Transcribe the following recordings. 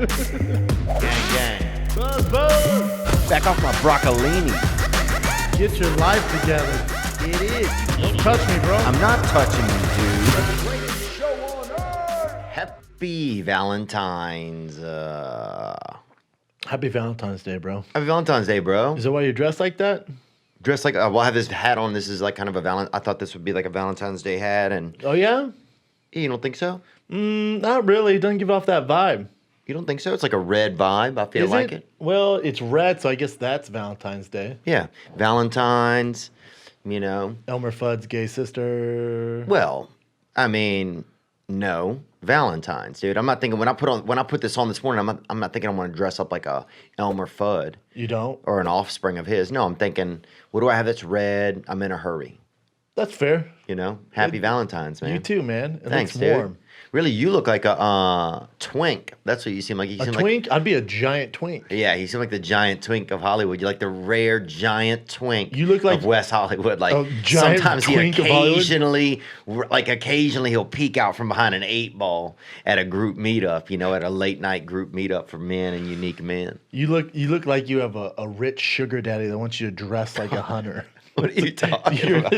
Gang, gang. Buzz, buzz. Back off my broccolini. Get your life together. It is. Don't touch me, bro. I'm not touching you, dude. Happy Valentine's. Happy Valentine's Day, bro. Happy Valentine's Day, bro. Is that why you're dressed like that? Dressed like, well, I have this hat on. This is like kind of a I thought this would be like a Valentine's Day hat, and Oh, yeah? you don't think so? Not really. It doesn't give off that vibe. You don't think so? It's like a red vibe. I feel Is like it. Well, it's red, so I guess that's Valentine's Day. Yeah, Valentine's. You know. Elmer Fudd's gay sister. Well, I mean, no, Valentine's, dude. I'm not thinking when I put this on this morning. I'm not thinking I want to dress up like a Elmer Fudd You don't? or an offspring of his. No, I'm thinking, what do I have that's red? I'm in a hurry. That's fair. You know, happy Valentine's, man. You too, man. It Thanks, looks dude. warm. Really, you look like a twink. That's what you seem like. You A seem twink? I'd be a giant twink. Yeah, you seem like the giant twink of Hollywood. You're like the rare giant twink. You look like of West Hollywood. Like a giant sometimes he twink of Hollywood? occasionally he'll peek out from behind an 8-ball at a group meetup. You know, at a late night group meetup for men and unique men. You look like you have a rich sugar daddy that wants you to dress like a hunter. What are you talking You're about?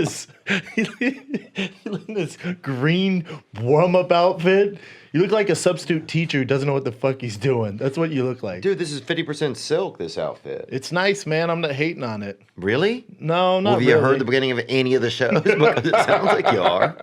in this green warm-up outfit. You look like a substitute teacher who doesn't know what the fuck he's doing. That's what you look like. Dude, this is 50% silk. This outfit. It's nice, man. I'm not hating on it. Really? No, not Well, have you really. heard the beginning of any of the shows? Because it sounds like you are.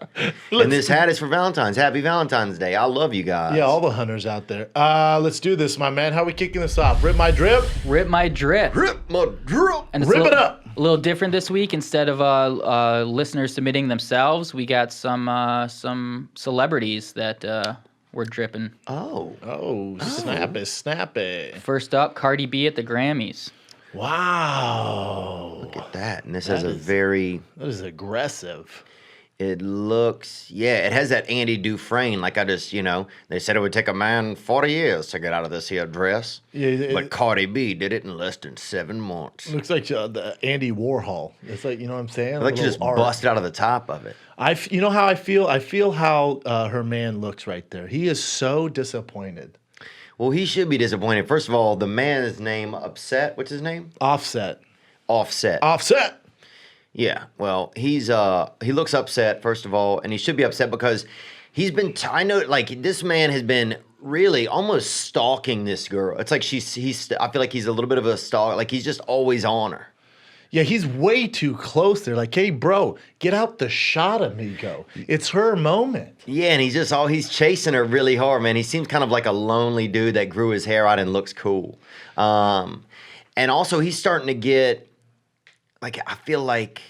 And this hat is for Valentine's. Happy Valentine's Day. I love you guys. Yeah, all the hunters out there. Let's do this, my man. How we kicking this off? Rip my drip? Rip my drip. Rip my drip. And it's Rip a little, it up. A little different this week. Instead of listeners submitting themselves, we got some celebrities that were dripping. Oh. Snappy. First up, Cardi B at the Grammys. Wow. Look at that. And this That has a is- very... That is aggressive. It looks, it has that Andy Dufresne. Like they said it would take a man 40 years to get out of this here dress. Yeah, But Cardi B did it in less than 7 months. Looks like the Andy Warhol. It's like, you know what I'm saying? Like she A just little art. busted out of the top of it. You know how I feel? I feel how her man looks right there. He is so disappointed. Well, he should be disappointed. First of all, the man's name, Upset. What's his name? Offset. Offset. Yeah, well, he looks upset, first of all, and he should be upset because he's been, I know, like, this man has been really almost stalking this girl. It's like I feel like he's a little bit of a stalker, like he's just always on her. Yeah, he's way too close there. Like, hey, bro, get out the shot, amigo. It's her moment. Yeah, and he's chasing her really hard, man. He seems kind of like a lonely dude that grew his hair out and looks cool. And also, he's starting to get, like, I feel like...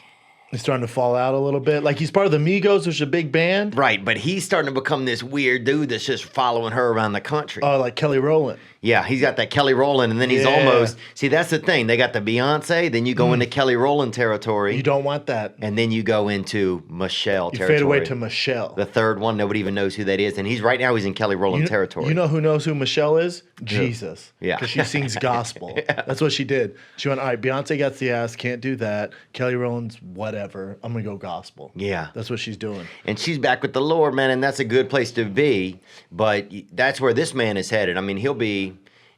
He's starting to fall out a little bit. Like, he's part of the Migos, which is a big band. Right, but he's starting to become this weird dude that's just following her around the country. Oh, like Kelly Rowland. Yeah, he's got that Kelly Rowland, and then he's Yeah. almost... See, that's the thing. They got the Beyonce, then you go into Kelly Rowland territory. You don't want that. And then you go into Michelle You territory. fade away to Michelle. The third one, nobody even knows who that is. And right now he's in Kelly Rowland territory. You know who knows who Michelle is? Jesus. Yeah. Because she sings gospel. That's what she did. She went, all right, Beyonce got the ass, can't do that. Kelly Rowland's whatever. I'm going to go gospel. Yeah. That's what she's doing. And she's back with the Lord, man, and that's a good place to be. But that's where this man is headed. I mean, he'll be...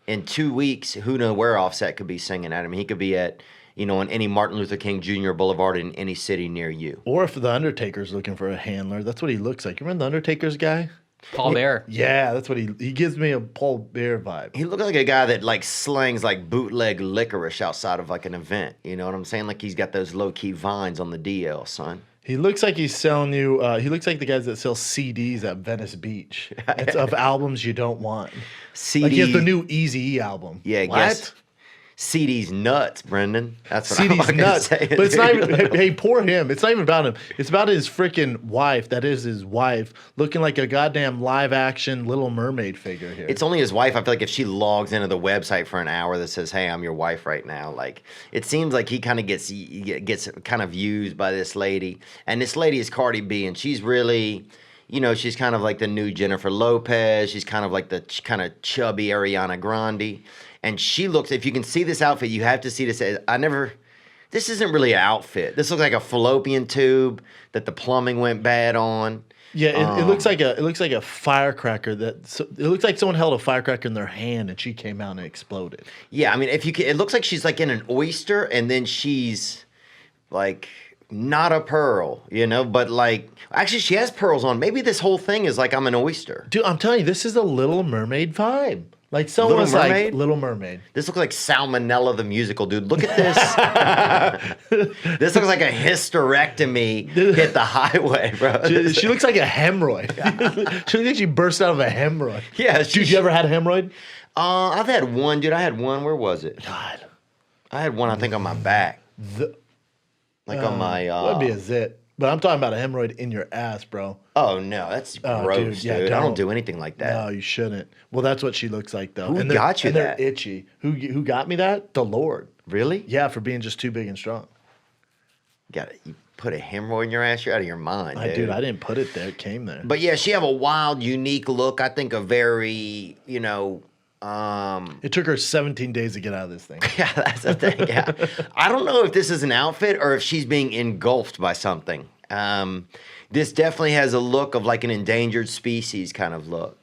In 2 weeks, who knows where Offset could be singing at him. He could be at, on any Martin Luther King Jr. Boulevard in any city near you. Or if The Undertaker's looking for a handler, that's what he looks like. You remember The Undertaker's guy? Paul Bearer. Yeah, that's what he gives me a Paul Bear vibe. He looks like a guy that like slangs like bootleg licorice outside of like an event. You know what I'm saying? Like he's got those low-key vines on the DL, son. He looks like he's selling you, he looks like the guys that sell CDs at Venice Beach. It's of albums you don't want. CD, Like he has the new Eazy-E album. Yeah, what? guess. CD's nuts, Brendan. That's what CD's I'm nuts. say. But it's not even, hey, poor him. It's not even about him. It's about his freaking wife. That is his wife, looking like a goddamn live action Little Mermaid figure here. It's only his wife. I feel like if she logs into the website for an hour that says, "Hey, I'm your wife right now," like it seems like he kind of gets kind of used by this lady. And this lady is Cardi B, and she's really, she's kind of like the new Jennifer Lopez. She's kind of like the kind of chubby Ariana Grande. And she looks, if you can see this outfit, you have to see this. This isn't really an outfit. This looks like a fallopian tube that the plumbing went bad on. Yeah, it looks like a firecracker it looks like someone held a firecracker in their hand and she came out and exploded. Yeah, I mean, it looks like she's like in an oyster, and then she's like not a pearl, but like actually she has pearls on. Maybe this whole thing is like I'm an oyster. Dude, I'm telling you, this is a Little Mermaid vibe. Like someone was like Little Mermaid. This looks like Salmonella the musical, dude. Look at this. This looks like a hysterectomy hit the highway, bro. She looks like a hemorrhoid. She looks like she burst out of a hemorrhoid. Yeah. Dude, you ever had a hemorrhoid? I've had one, dude. I had one. Where was it? God. I had one, I think, on my back. On my... That'd be a zit. But I'm talking about a hemorrhoid in your ass, bro. Oh, no. That's gross, dude. I don't do anything like that. No, you shouldn't. Well, that's what she looks like, though. Who got you that? They're itchy. Who got me that? The Lord. Really? Yeah, for being just too big and strong. You put a hemorrhoid in your ass? You're out of your mind, dude. Dude, I didn't put it there. It came there. But yeah, she have a wild, unique look. I think a very, It took her 17 days to get out of this thing. Yeah, that's the thing. Yeah, I don't know if this is an outfit or if she's being engulfed by something. This definitely has a look of like an endangered species kind of look.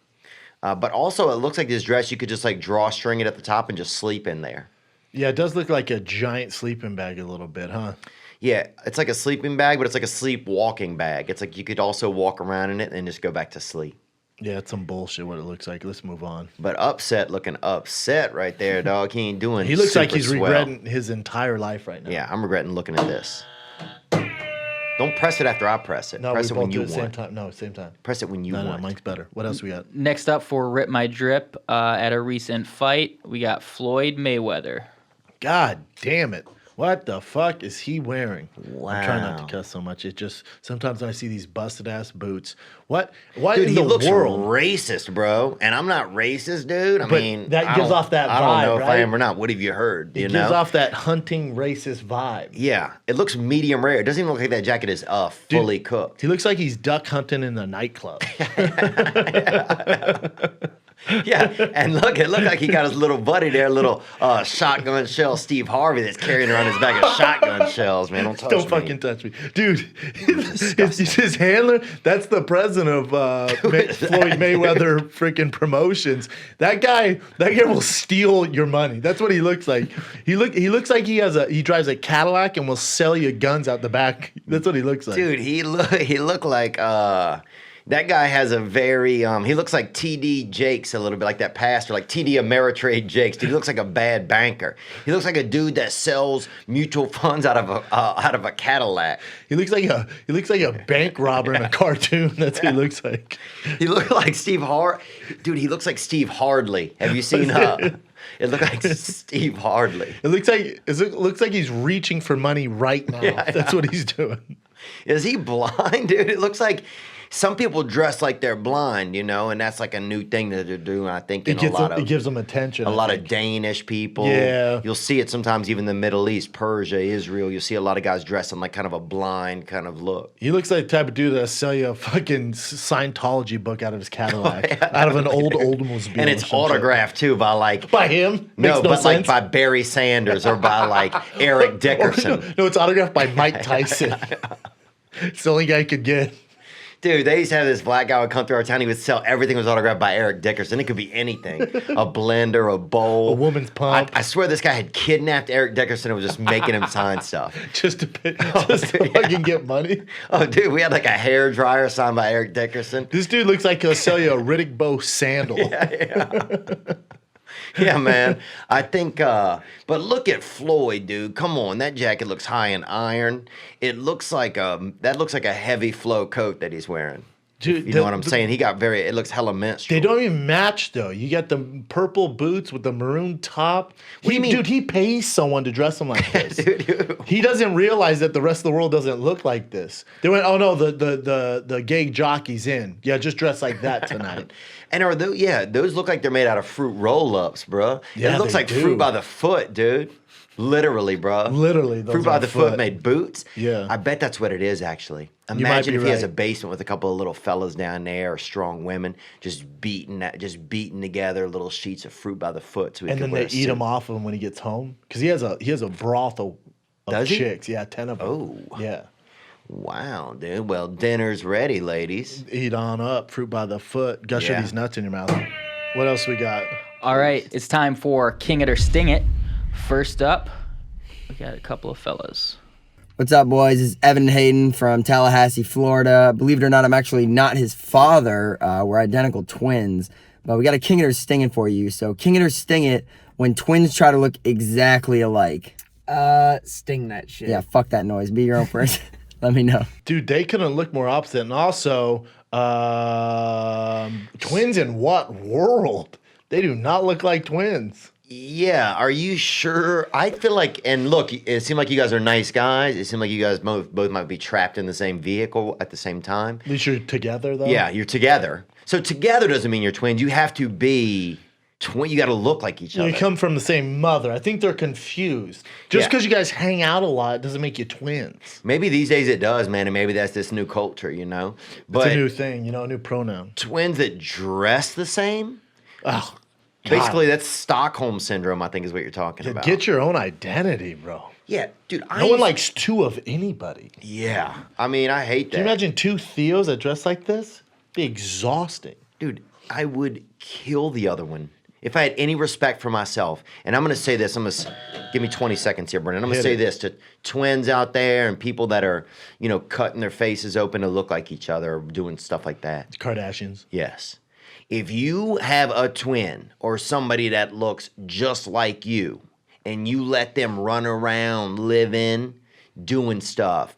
But also, it looks like this dress you could just like drawstring it at the top and just sleep in there. Yeah, it does look like a giant sleeping bag a little bit, huh? Yeah, it's like a sleeping bag, but it's like a sleepwalking bag. It's like you could also walk around in it and just go back to sleep. Yeah, it's some bullshit what it looks like. Let's move on. But looking upset right there, dog. He ain't doing He looks like super he's swell. regretting his entire life right now. Yeah, I'm regretting looking at this. Don't press it after I press it. No, Press we it when both you do it at the want. same time. No, same time. Press it when you No, want. mine's better. What else we got? Next up for Rip My Drip, at a recent fight, we got Floyd Mayweather. God damn it. What the fuck is he wearing? Wow. I'm trying not to cuss so much. It just, sometimes when I see these busted ass boots. What Dude, in he the looks world? racist, bro. And I'm not racist, dude. I But mean, that I gives don't- off that I don't know vibe, if I right? am or not. What have you heard? It You gives know? off that hunting racist vibe. Yeah, it looks medium rare. It doesn't even look like that jacket is fully cooked. He looks like he's duck hunting in the nightclub. Yeah, and look like he got his little buddy there, little shotgun shell Steve Harvey that's carrying around his bag of shotgun shells, man. Don't touch me. Don't fucking touch me. Dude, it's his handler. That's the president of Floyd Mayweather freaking Promotions. That guy will steal your money. That's what he looks like. He looks like he drives a Cadillac and will sell you guns out the back. That's what he looks like. Dude, he looked like that guy has a very he looks like TD Jakes a little bit, like that pastor, like TD Ameritrade Jakes. Dude, he looks like a bad banker. He looks like a dude that sells mutual funds out of a Cadillac. He looks like a bank robber in a cartoon. That's what he looks like. He looked like Dude, he looks like Steve Hardley. Have you seen it looked like Steve Hardley. It looks like he's reaching for money right now. Yeah, That's what he's doing. Is he blind, dude? It looks like some people dress like they're blind, and that's like a new thing that they're doing. I think It gives them attention. A lot of Danish people. Yeah. You'll see it sometimes even in the Middle East, Persia, Israel. You'll see a lot of guys dressing like kind of a blind kind of look. He looks like the type of dude that'll sell you a fucking Scientology book out of his Cadillac, out of an old Oldsmobile. And it's autographed too by by him. No, Makes but sense. like by Barry Sanders or by like Eric Dickerson. No, it's autographed by Mike Tyson. It's the only guy I could get. Dude, they used to have this black guy would come through our town. He would sell everything was autographed by Eric Dickerson. It could be anything. A blender, a bowl. A woman's pump. I swear this guy had kidnapped Eric Dickerson and was just making him sign stuff. Just to fucking get money. Oh, dude, we had like a hair dryer signed by Eric Dickerson. This dude looks like he'll sell you a Riddick Bowe sandal. Yeah, man. I think, but look at Floyd, dude. Come on, that jacket looks high in iron. It looks like that looks like a heavy flow coat that he's wearing. Dude, you know what I'm saying? It looks hella menstrual. They don't even match though. You got the purple boots with the maroon top. What do you mean? Dude, he pays someone to dress him like this. Dude. He doesn't realize that the rest of the world doesn't look like this. They went, oh no, the gay jockey's in. Yeah, just dress like that tonight. And those look like they're made out of fruit roll-ups, bro. Yeah, it looks they like do. fruit by the foot, dude. Literally, bro. Literally, those fruit by are the foot foot. made boots. Yeah. I bet that's what it is, actually. might Imagine be if he has a right. basement with a couple of little fellas down there, or strong women, just beating together little sheets of fruit by the foot. So he And could then wear they a eat suit. him off of him when he gets home. Because he has a brothel of Does he? chicks. Yeah, 10 of them. Oh. Yeah. Wow, dude. Well, dinner's ready, ladies. Eat on up, fruit by the foot. Gush Yeah. these nuts in your mouth. What else we got? All right, it's time for King It or Sting It. First up, we got a couple of fellas. What's up, boys? This is Evan Hayden from Tallahassee, Florida. Believe it or not, I'm actually not his father. We're identical twins. But we got a King It or Sting It for you. So King It or Sting It when twins try to look exactly alike. Sting that shit. Yeah, fuck that noise. Be your own person. Let me know. Dude, they couldn't look more opposite. And also, twins in what world? They do not look like twins. Yeah, are you sure? I feel like, and look, it seemed like you guys are nice guys. It seemed like you guys both might be trapped in the same vehicle at the same time. At least you're together, though. Yeah, you're together. So together doesn't mean you're twins. You have to be twin. You got to look like each other. You come from the same mother. I think they're confused. Just Yeah. because you guys hang out a lot doesn't make you twins. Maybe these days it does, man, and maybe that's this new culture, you know. It's But a new thing, a new pronoun. twins that dress the same, Oh, basically that's Stockholm syndrome. I think is what you're talking about. get your own identity, bro. Yeah, dude. No one likes two of anybody. Yeah, I mean, I hate that. Can you imagine two Theos that dress like this? Be exhausting. Dude, I would kill the other one if I had any respect for myself. And I'm going to say this. Give me 20 seconds here, Brennan. I'm going to say this to twins out there and people that are, cutting their faces open to look like each other or doing stuff like that. Kardashians. Yes. If you have a twin or somebody that looks just like you and you let them run around, living, doing stuff,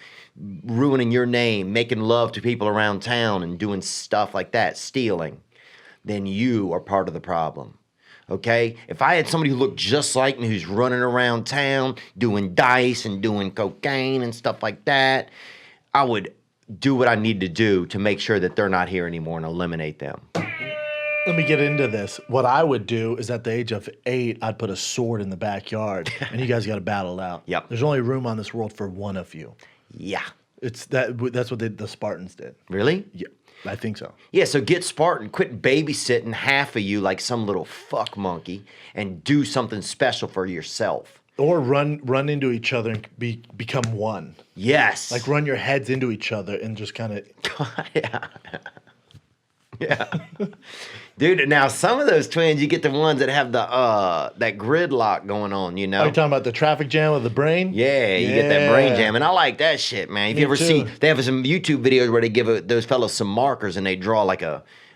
ruining your name, making love to people around town and doing stuff like that, stealing, then you are part of the problem. Okay? If I had somebody who looked just like me who's running around town doing dice and doing cocaine and stuff like that, I would do what I need to do to make sure that they're not here anymore and eliminate them. Let me get into this. What I would do is at the age of 8, I'd put a sword in the backyard, and you guys got to battle it out. Yep. There's only room on this world for one of you. Yeah. That's what the Spartans did. Really? Yeah, I think so. Yeah, so get Spartan. Quit babysitting half of you like some little fuck monkey and do something special for yourself. Or run into each other and become one. Yes. Like run your heads into each other and just kind of. Yeah. Yeah. Dude, now some of those twins, you get the ones that have that gridlock going on, Are you talking about the traffic jam of the brain? Yeah, you get that brain jam, and I like that shit, man. If you ever see, they have some YouTube videos where they give those fellas some markers and they draw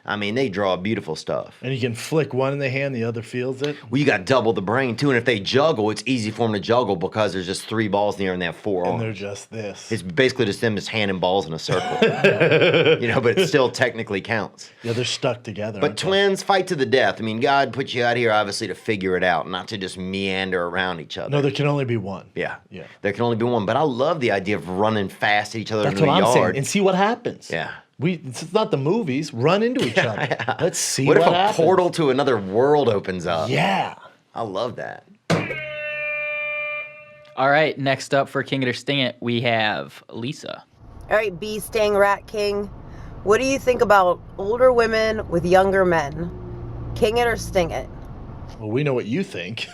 they draw beautiful stuff. And you can flick one in the hand, the other feels it. Well, you got double the brain too, and if they juggle, it's easy for them to juggle because there's just 3 balls in the air and they have 4 And arms. they're just this. It's basically just them just handing balls in a circle, but it still technically counts. Yeah, they're stuck together. But aren't they? twins fight to the death. I mean, God put you out here obviously to figure it out, not to just meander around each other. No, there can only be one. Yeah. Yeah. There can only be one. But I love the idea of running fast at each other That's in what the I'm yard. saying. And see what happens. Yeah. It's not the movies. Run into each other. Let's see What what if a happens. portal to another world opens up? Yeah. I love that. All right, next up for King It or Sting It, we have Lisa. All right, Bee Sting Rat King. What do you think about older women with younger men? King it or sting it? Well, we know what you think.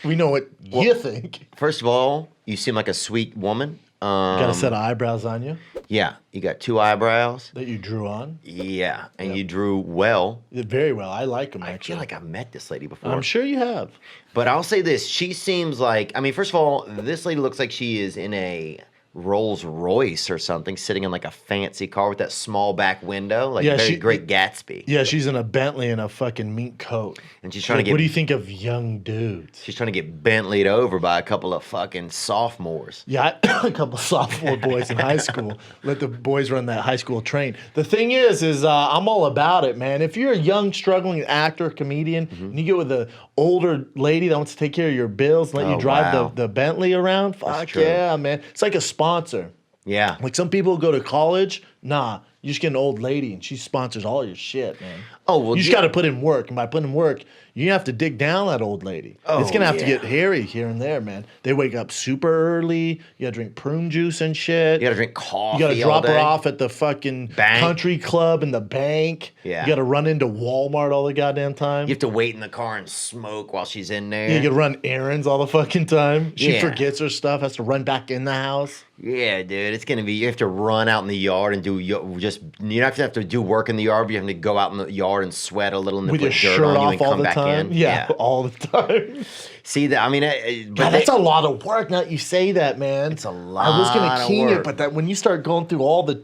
We know what you think. First of all, you seem like a sweet woman. Got a set of eyebrows on you Yeah, you got 2 eyebrows. that you drew on. Yeah, and you drew well. You did very well. I like them, I actually. feel like I've met this lady before. I'm sure you have. But I'll say this. She seems like, first of all, this lady looks like she is in a Rolls Royce or something, sitting in like a fancy car with that small back window, like Yeah, very Great Gatsby. Yeah, she's in a Bentley and a fucking mink coat. And she's trying to What do get you think of young dudes? she's trying to get Bentley'd over by a couple of fucking sophomores. Yeah, a couple sophomore boys in high school. Let the boys run that high school train. The thing is I'm all about it, man. If you're a young, struggling actor, comedian, and you get with an older lady that wants to take care of your bills and let you drive wow. the Bentley around, fuck true. yeah, man. It's like a sponsor. Yeah. Like some people go to college, nah, you just get an old lady and she sponsors all your shit, man. Oh, well, you just yeah. got to put in work. And by putting in work, you have to dig down that old lady. Oh, it's going to have to yeah. get hairy here and there, man. They wake up super early. You got to drink prune juice and shit. You gotta drink coffee. You got to drop all her day. off at the fucking Bank. country club and the bank. Yeah. You got to run into Walmart all the goddamn time. You have to wait in the car and smoke while she's in there. You got to run errands all the fucking time. She Yeah. forgets her stuff, has to run back in the house. Yeah, dude, it's gonna be. You have to run out in the yard and do you don't have to do work in the yard, but you have to go out in the yard and sweat a little and then With your put dirt shirt on you off and all come the back time. in. Yeah, all the time. See that? I mean, but God, that's a lot of work. Now that you say that, man. It's a I was lot gonna of king work. it, but that when you start going through all the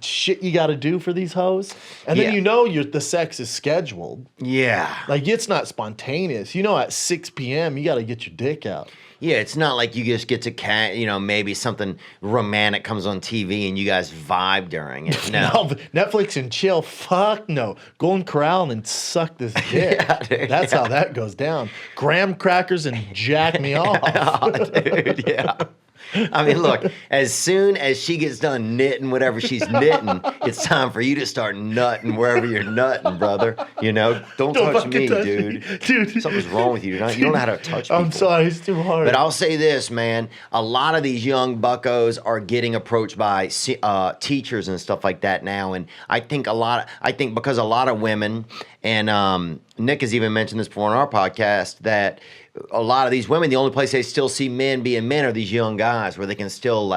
shit you got to do for these hoes, and then Yeah. you know the sex is scheduled. yeah, Like it's not spontaneous. You know, at 6 p.m. you got to get your dick out. yeah. It's not like you just get to maybe something romantic comes on TV and you guys vibe during it. No. No, Netflix and chill. Fuck no. Go in corral and suck this dick. Yeah, dude, That's how that goes down. Graham crackers and jack me off. Oh, dude, yeah. I mean, look, as soon as she gets done knitting whatever she's knitting, it's time for you to start nutting wherever you're nutting, brother. You know, don't touch fucking me, touch dude. me. Dude. Something's wrong with you. You don't know how to touch people. I'm sorry, it's too hard. But I'll say this, man. A lot of these young buckos are getting approached by teachers and stuff like that now, and I think because a lot of women, and Nick has even mentioned this before on our podcast, that a lot of these women, the only place they still see men being men are these young guys where they can still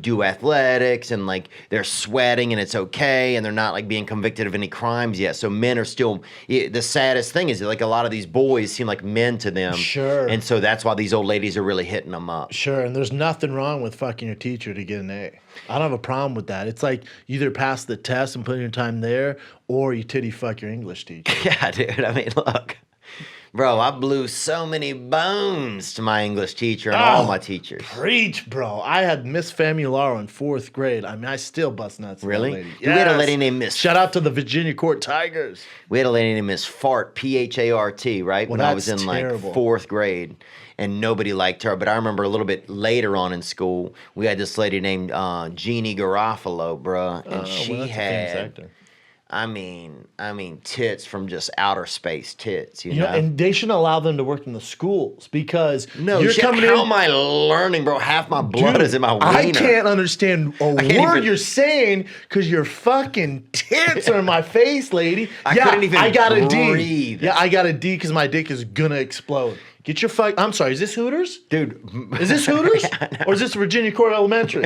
do athletics and they're sweating and it's okay and they're not being convicted of any crimes yet. So men are still, the saddest thing is that a lot of these boys seem like men to them. Sure. And so that's why these old ladies are really hitting them up. Sure, and there's nothing wrong with fucking your teacher to get an A. I don't have a problem with that. It's like you either pass the test and put in your time there, or you titty fuck your English teacher. Yeah, dude. I mean, look. Bro, I blew so many bones to my English teacher and all my teachers. Preach, bro. I had Miss Famularo in 4th grade. I mean, I still bust nuts to Really? that lady. We had a lady named Miss. Shout out to the Virginia Court Tigers. We had a lady named Miss Fart, Phart, right? Well, when I was that's in terrible. 4th grade. And nobody liked her. But I remember a little bit later on in school, we had this lady named Jeannie Garofalo, bro. And she that's a famous had, actor. I mean, tits from just outer space tits, You know, and they shouldn't allow them to work in the schools because No, you're shit, coming how in. am I learning, bro? Half my blood Dude, is in my wiener. I can't understand a can't word even- you're saying because your fucking tits are in my face, lady. I couldn't even I got a D. breathe. Yeah, I got a D because my dick is gonna explode. Get your fuck. I'm sorry. Is this Hooters? Dude. Is this Hooters? Or is this Virginia Court Elementary?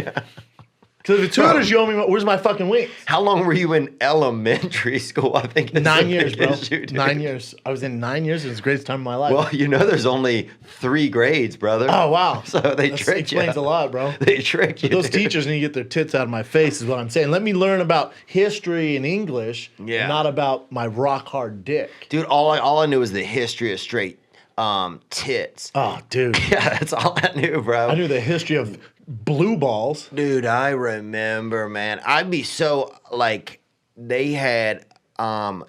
Because if it's Hooters, you owe me. Where's my fucking wings? How long were you in elementary school? I think it's 9 the years, bro. biggest issue, dude. 9 years. I was in 9 years. It was the greatest time of my life. Well, there's only 3 grades, brother. oh wow. So they That tricked you. explains a lot, bro. They tricked you. But those dude. teachers need to get their tits out of my face, is what I'm saying. Let me learn about history and English, Yeah. not about my rock hard dick. Dude, all I knew was the history of straight tits. Oh, dude. Yeah, that's all I knew, bro. I knew the history of blue balls. Dude, I remember, man. I'd be so they had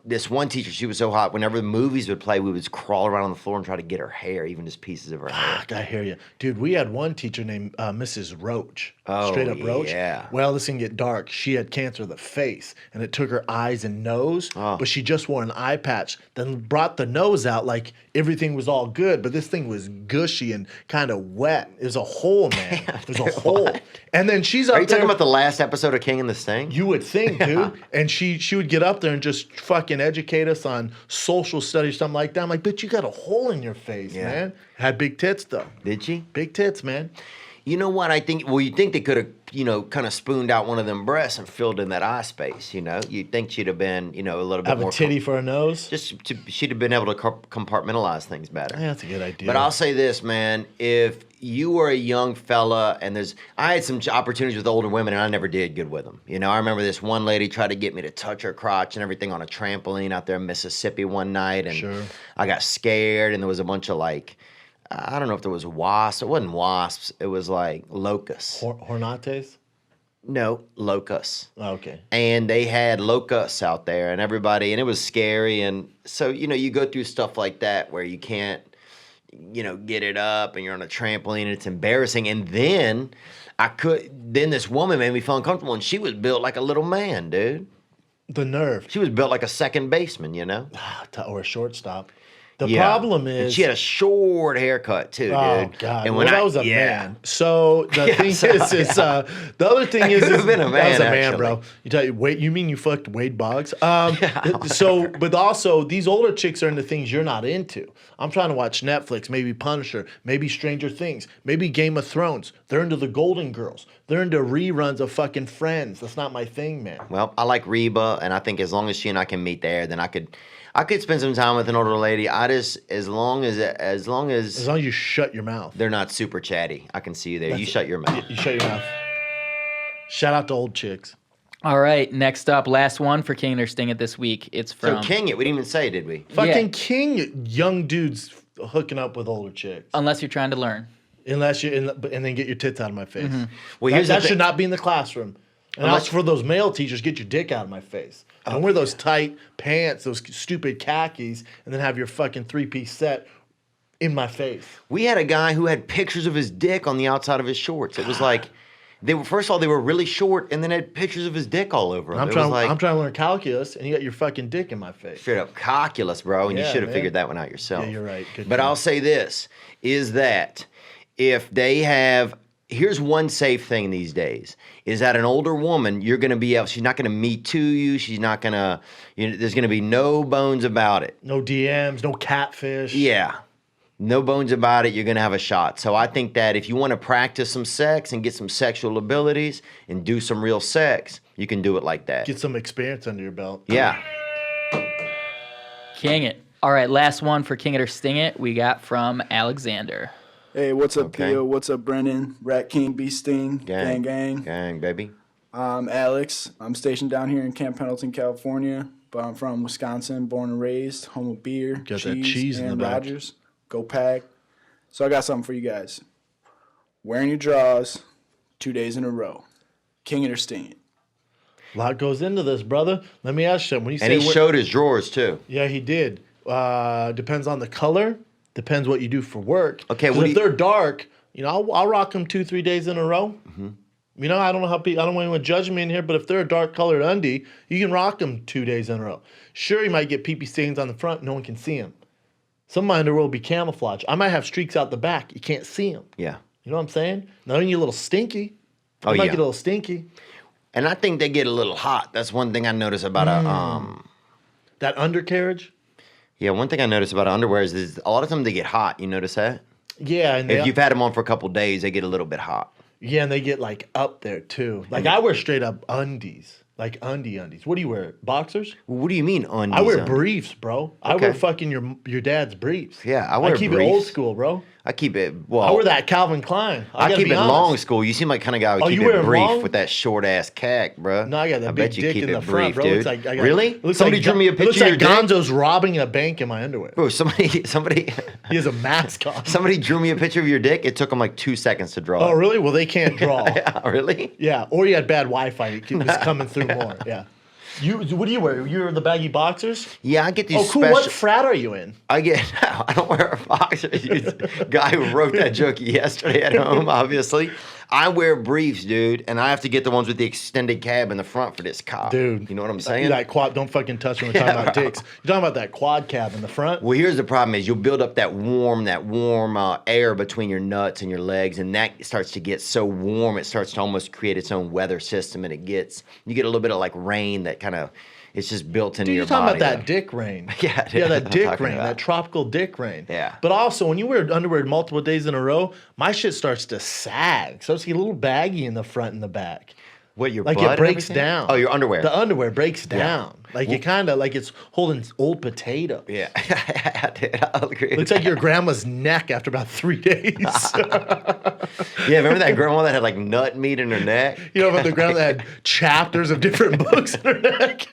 this one teacher. She was so hot. Whenever the movies would play, we would crawl around on the floor and try to get her hair, even just pieces of her hair. Fuck, I hear you. Dude, we had one teacher named Mrs. Roach. Oh, Straight up Roach. yeah. Well, this can get dark. She had cancer of the face, and it took her eyes and nose, Oh. but she just wore an eye patch. Then brought the nose out like everything was all good, but this thing was gushy and kind of wet. It was a hole, man. It was a hole. And then she's up Are you there. talking about the last episode of King and the Sting? You would think, dude. And she would get up there and just fucking educate us on social studies, something like that. I'm like, bitch, you got a hole in your face, Yeah. man. Had big tits, though. Did she? Big tits, man. You know what? I think, you think they could have, kind of spooned out one of them breasts and filled in that eye space, You'd think she'd have been, a little bit Have more. a titty for a nose. She'd have been able to compartmentalize things better. Yeah, that's a good idea. But I'll say this, man. If you were a young fella and I had some opportunities with older women and I never did good with them. I remember this one lady tried to get me to touch her crotch and everything on a trampoline out there in Mississippi one night. And Sure. I got scared and there was a bunch of I don't know if there was wasps. It wasn't wasps. It was locusts. Hornates? No, locusts. Oh, okay. And they had locusts out there and everybody, and it was scary. And so, you go through stuff like that where you can't, get it up and you're on a trampoline and it's embarrassing. And then then this woman made me feel uncomfortable and she was built like a little man, dude. The nerve. She was built like a second baseman, you know? Or a shortstop. The Yeah. problem And is she had a short haircut too, dude. Oh God! And Well, when that was a man. So the thing is, the other thing is, could have been a that man, was a man, actually. bro. You mean you fucked Wade Boggs? So, but also these older chicks are into things you're not into. I'm trying to watch Netflix, maybe Punisher, maybe Stranger Things, maybe Game of Thrones. They're into the Golden Girls. They're into reruns of fucking Friends. That's not my thing, man. Well, I like Reba, and I think as long as she and I can meet there, then I could spend some time with an older lady. As long as As long as you shut your mouth. they're not super chatty, I can see you there. You shut your mouth. You shut your mouth. Shout out to old chicks. All right, next up, last one for King or Sting It this week. It's So from king it. We didn't even say, did we? Fucking king, young dudes hooking up with older chicks. Unless you're trying to learn. Unless you and then get your tits out of my face. Well, That, here's the that thing. should not be in the classroom. And Unless- also for those male teachers, get your dick out of my face. Don't wear those tight pants, those stupid khakis, and then have your fucking 3-piece set in my face. We had a guy who had pictures of his dick on the outside of his shorts. It was like first of all, they were really short, and then had pictures of his dick all over them. I'm It trying. was like I'm trying to learn calculus, and you got your fucking dick in my face. straight up calculus, bro, and you Yeah, should have man. figured that one out yourself. Yeah, you're right. Good But call. I'll say this, is that if they have, here's one safe thing these days, is that an older woman, you're going to be able, she's not going to me too you, she's not going to, there's going to be no bones about it. No DMs, no catfish. Yeah. No bones about it, you're going to have a shot. So I think that if you want to practice some sex and get some sexual abilities and do some real sex, you can do it like that. Get some experience under your belt. Yeah. King It. All right, last one for King It or Sting It. We got from Alexander. Hey, what's up, Okay. Theo? What's up, Brennan? Rat King, B Sting, gang, gang. Gang, baby. I'm Alex. I'm stationed down here in Camp Pendleton, California, but I'm from Wisconsin, born and raised, home of beer, Got that cheese in the Aaron back. Rodgers. Go Pack. So I got something for you guys. Wearing your drawers 2 days in a row. King it or Sting it. A lot goes into this, brother. Let me ask you something. When you And say he showed his drawers too. yeah, he did. Depends on the color. Depends what you do for work. Okay, 'Cause what if do you- they're dark, I'll rock them 2-3 days in a row. I don't know how people. I don't want anyone to judge me in here, but if they're a dark colored undie, you can rock them 2 days in a row. Sure, you might get pee-pee stains on the front. No one can see them. Some of my underwear will be camouflage. I might have streaks out the back. You can't see them. Yeah. You know what I'm saying? Now you get a little stinky. Oh, You might yeah. get a little stinky. And I think they get a little hot. That's one thing I notice about That undercarriage. one thing I notice about underwear is a lot of times they get hot. You notice that? Yeah, and If you've had them on for a couple days, they get a little bit hot. and they get like up there too. Like I wear straight up undies. Like undies. What do you wear? Boxers? What do you mean undies? I wear undies? briefs, bro. I wear Okay. fucking your dad's briefs. Yeah, I wear keep it briefs. old school, bro. I keep it, well. I wear that Calvin Klein. I gotta keep be it honest. long school. You seem like kind of guy who would Oh, keep you wear it it brief long? with that short ass cack, bro. No, I got that big bet you dick keep in it the brief, front, bro. dude. It's like, Really? It looks Somebody like, drew me a It looks picture like of your dick? Gonzo's robbing a bank in my underwear. Bro, somebody, He has a mask on. somebody drew me a picture of your dick. It took them like 2 seconds to draw. Oh, it. really? Well, they can't draw. Yeah, really? Yeah, or you had bad Wi-Fi. It was coming through more. Yeah. What do you wear? You're the baggy boxers? Yeah, I get these Oh, cool. special. What frat are you in? I don't wear boxers. Guy who wrote that joke yesterday at home, obviously. I wear briefs, dude, and I have to get the ones with the extended cab in the front for this cop. Dude. You know what I'm saying? That quad, don't fucking touch me. We're talking about dicks. You're talking about that quad cab in the front? Well, here's the problem: is you'll build up that warm air between your nuts and your legs, and that starts to get so warm it starts to almost create its own weather system, and you get a little bit of like rain that kind of it's just built into Dude, your you're talking body. about that dick rain. Yeah, dude, Yeah, that's that what I'm dick talking rain, about. that tropical dick rain. Yeah. But also, when you wear underwear multiple days in a row, my shit starts to sag. Starts to get a little baggy in the front and the back. What, your Like butt it and breaks everything? down. Oh, your underwear. The underwear breaks down. Like it kind of like it's holding old potato. Yeah, dude, I'll agree. Looks like your grandma's neck after about 3 days. Yeah, remember that grandma that had like nut meat in her neck? You know, about the grandma that had chapters of different books in her neck.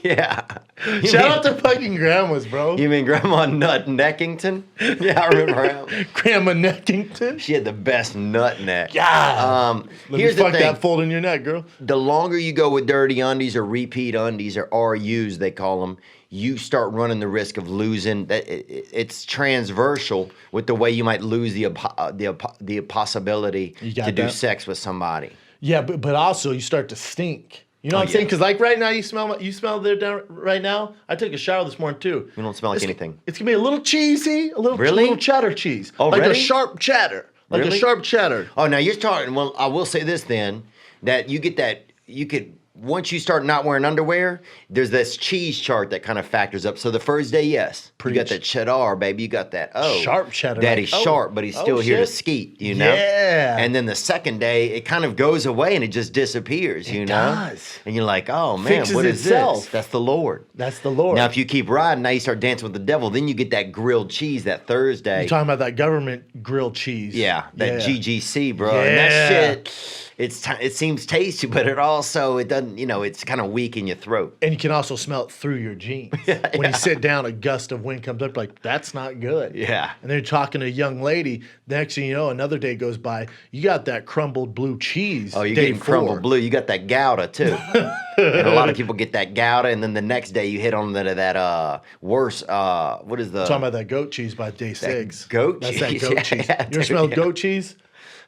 Yeah. You Shout mean- out to fucking grandmas, bro. You mean Grandma Nut Neckington? Yeah, I remember her. Grandma Neckington. She had the best nut neck. God. Let Here's me the fuck thing. that fold in your neck, girl. The longer you go with dirty undies or repeat undies or RUs, they call them, you start running the risk of losing. It's transversal with the way you might lose the possibility You got to do that? sex with somebody. Yeah, but also you start to stink. You know what I'm saying? yeah. Because like right now, you smell there down right now. I took a shower this morning too. You don't smell like anything. It's gonna be a little cheesy, a little Really? little cheddar cheese, like Already? a sharp cheddar, like a Really? sharp cheddar. Oh, now you're starting. Well, I will say this then, that you get that, you could, once you start not wearing underwear, there's this cheese chart that kind of factors up. So the first day, yes, you got Preach. that cheddar, baby. You got that, Sharp cheddar, Daddy's like, oh, sharp, but he's oh, still here to shit. skeet, you know? Yeah. And then the second day, it kind of goes away and it just disappears, you know? does. And you're like, oh, man, Fixes what is itself. this? That's the Lord. That's the Lord. Now, if you keep riding, now you start dancing with the devil. Then you get that grilled cheese that Thursday. You're talking about that government grilled cheese. Yeah, that Yeah. GGC, bro. And that shit, it seems tasty, but it also, it doesn't, it's kind of weak in your throat. And you can also smell it through your jeans. When you sit down, a gust of wind comes up, like, that's not good. Yeah. And then you're talking to a young lady. Next thing you know, another day goes by. You got that crumbled blue cheese. Oh, you're day getting crumbled 4. blue. You got that Gouda, too. And a lot of people get that Gouda, and then the next day you hit on that worse, what is the... Talking about that goat cheese by day 6. goat That's cheese. that goat Yeah, cheese. yeah, You ever dude, smelled yeah. goat cheese?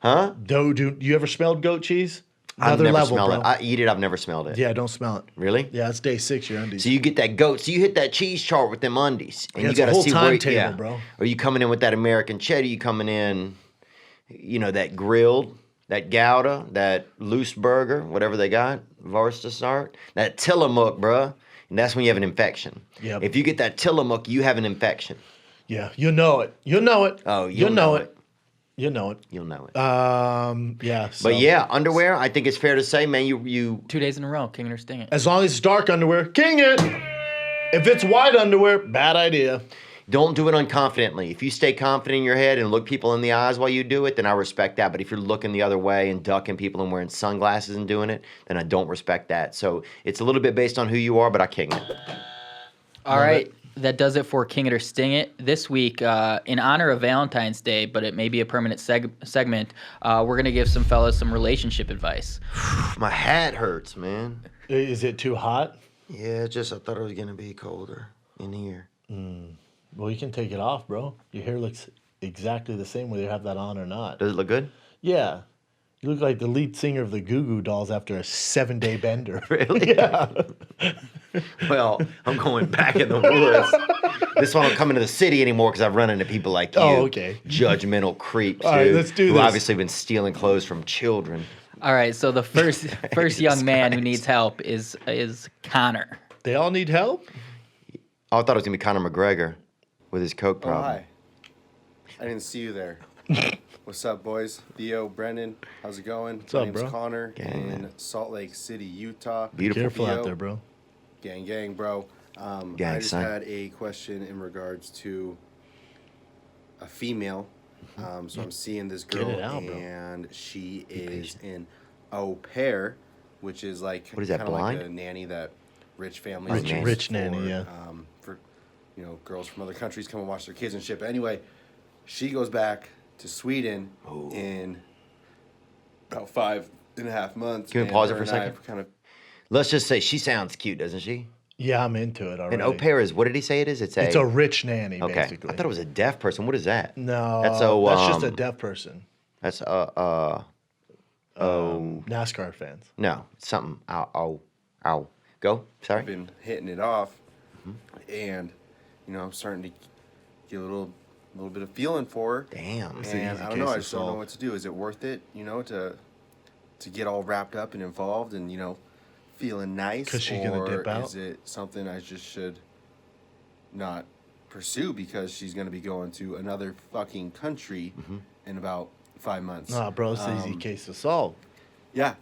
Huh? Do you ever smelled goat cheese? I've Another never level, smelled bro. it. I eat it. I've never smelled it. Yeah, don't smell it. Really? Yeah, it's day 6. Your undies. So you get that goat. So you hit that cheese chart with them undies, and Yeah, you it's a got to whole see where, timetable, bro. Are you coming in with that American cheddar? You coming in, that grilled, that Gouda, that loose burger, whatever they got, Varstasart, that Tillamook, bro. And that's when you have an infection. Yep. If you get that Tillamook, you have an infection. Yeah, you know it. You'll know it. Oh, you'll know it. You know it. You'll know it. Yeah. So. But yeah, underwear. I think it's fair to say, man. You 2 days in a row, king it or sting it. As long as it's dark underwear, king it. If it's white underwear, bad idea. don't do it unconfidently. If you stay confident in your head and look people in the eyes while you do it, then I respect that. But if you're looking the other way and ducking people and wearing sunglasses and doing it, then I don't respect that. So it's a little bit based on who you are, but I king it. All right. That does it for King It or Sting It. This week, in honor of Valentine's Day, but it may be a permanent segment, we're going to give some fellas some relationship advice. My hat hurts, man. Is it too hot? Yeah, I thought it was going to be colder in here. Well, you can take it off, bro. Your hair looks exactly the same whether you have that on or not. Does it look good? Yeah. You look like the lead singer of the Goo Goo Dolls after a 7-day bender. Really? Yeah. Well, I'm going back in the woods. This one don't come into the city anymore because I've run into people like you. Oh, okay. Judgmental creeps All right, who, let's do who this. obviously been stealing clothes from children. All right, so the first young man who needs help is Connor. They all need help? Oh, I thought it was going to be Conor McGregor with his coke Oh, problem. hi. I didn't see you there. What's up, boys? Theo, Brennan, how's it going? What's My up, name's bro? Connor Gang. in Salt Lake City, Utah. Beautiful. Careful Theo. out there, bro. Gang, bro. Gang, I just son. had a question in regards to a female. So I'm seeing this girl, it out, bro. and she is an au pair, which is like What is that, kinda like blind? a nanny that rich families Rich- use rich nanny, yeah. For girls from other countries come and watch their kids and shit. But anyway, she goes back to Sweden in about 5.5 months. Can we and pause it her for a and I second? have kind of Let's just say she sounds cute, doesn't she? Yeah, I'm into it already. An au pair is, what did he say it is? It's It's a rich nanny, okay. basically. I thought it was a deaf person. What is that? No, That's that's just a um, deaf person. That's NASCAR fans. no, it's something. Ow. Go. Sorry. been hitting it off, and I'm starting to get a little bit of feeling for her. Damn. an And easy I don't know. case I to just don't know solve. what to do. Is it worth it? To get all wrapped up and involved and feeling nice, 'Cause she's gonna dip out? Is it something I just should not pursue because she's gonna be going to another fucking country in about 5 months? Nah, bro, it's an easy case to solve. Yeah.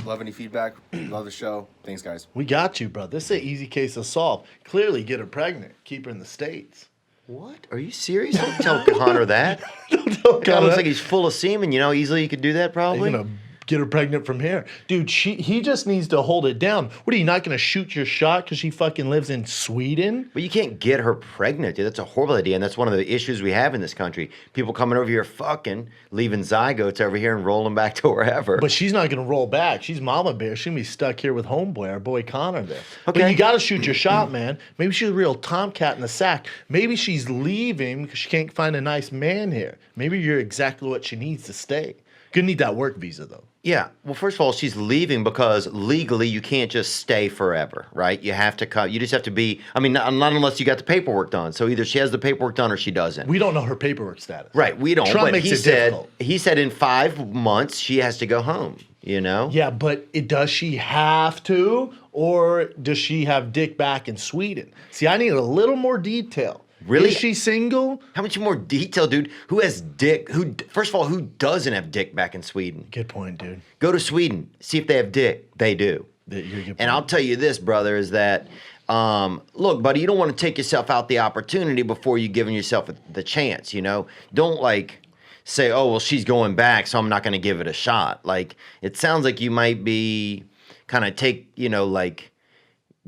Love any feedback. Love the show. Thanks, guys. We got you, bro. This is an easy case to solve. Clearly, get her pregnant. Keep her in the States. What? Are you serious? Don't tell Connor that. Don't Guy looks like he's full of semen. Easily you could do that You're probably. gonna get her pregnant from here, dude. He just needs to hold it down. What are you not gonna shoot your shot because she fucking lives in Sweden? But you can't get her pregnant, dude. That's a horrible idea, and that's one of the issues we have in this country. People coming over here fucking, leaving zygotes over here and rolling back to wherever. But she's not gonna roll back. She's mama bear. She's gonna be stuck here with homeboy, our boy Connor there. But Okay. you gotta shoot your shot, man. Maybe she's a real tomcat in the sack. Maybe she's leaving because she can't find a nice man here. Maybe you're exactly what she needs to stay. Gonna need that work visa though. Yeah. Well, first of all, she's leaving because legally you can't just stay forever, right? You have to come. You just have to be. I mean, not unless you got the paperwork done. So either she has the paperwork done or she doesn't. We don't know her paperwork status. Right. We don't. Trump but makes he it said difficult. he said in 5 months she has to go home. You know. Yeah, but does she have to, or does she have dick back in Sweden? See, I need a little more detail. Really? Is she single? How much more detail, dude? Who has dick? First of all, who doesn't have dick back in Sweden? Good point, dude. Go to Sweden. See if they have dick. They do. You're a good point. And I'll tell you this, brother, is that look, buddy, you don't want to take yourself out the opportunity before you giving yourself the chance. You know, don't like say, oh, well, she's going back, so I'm not going to give it a shot. Like, it sounds like you might be kind of like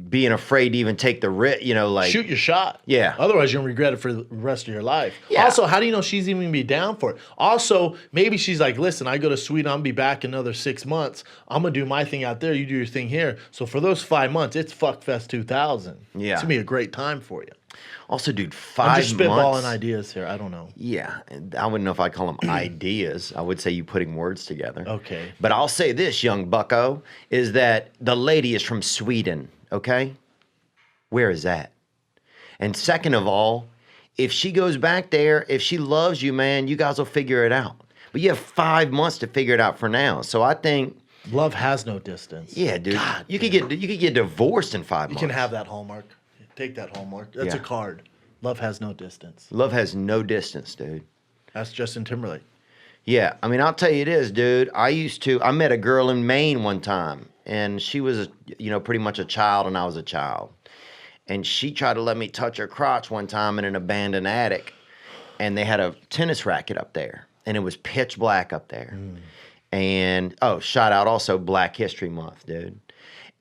being afraid to even take the risk, like. Shoot your shot. Yeah. Otherwise, you're going to regret it for the rest of your life. Yeah. Also, how do you know she's even going to be down for it? Also, maybe she's like, listen, I go to Sweden, I'm going to be back another 6 months. I'm going to do my thing out there, you do your thing here. So for those 5 months, it's Fuckfest 2000. Yeah. It's going to be a great time for you. Also, dude, 5 I'm just spitballing months. ideas here. I don't know. Yeah, I wouldn't know if I'd call them ideas. I would say you putting words together. Okay. But I'll say this, young bucko, is that the lady is from Sweden, okay? Where is that? And second of all, if she goes back there, if she loves you, man, you guys will figure it out. But you have 5 months to figure it out for now. So I think... Love has no distance. Yeah, dude. God, you could get divorced in 5 You months. can have that hallmark. Take that hallmark. That's a Yeah. card. Love has no distance. Love has no distance, dude. That's Justin Timberlake. Yeah, I mean, I'll tell you this, dude. I met a girl in Maine one time, and she was, pretty much a child, and I was a child. And she tried to let me touch her crotch one time in an abandoned attic, and they had a tennis racket up there, and it was pitch black up there. And, shout out also Black History Month, dude.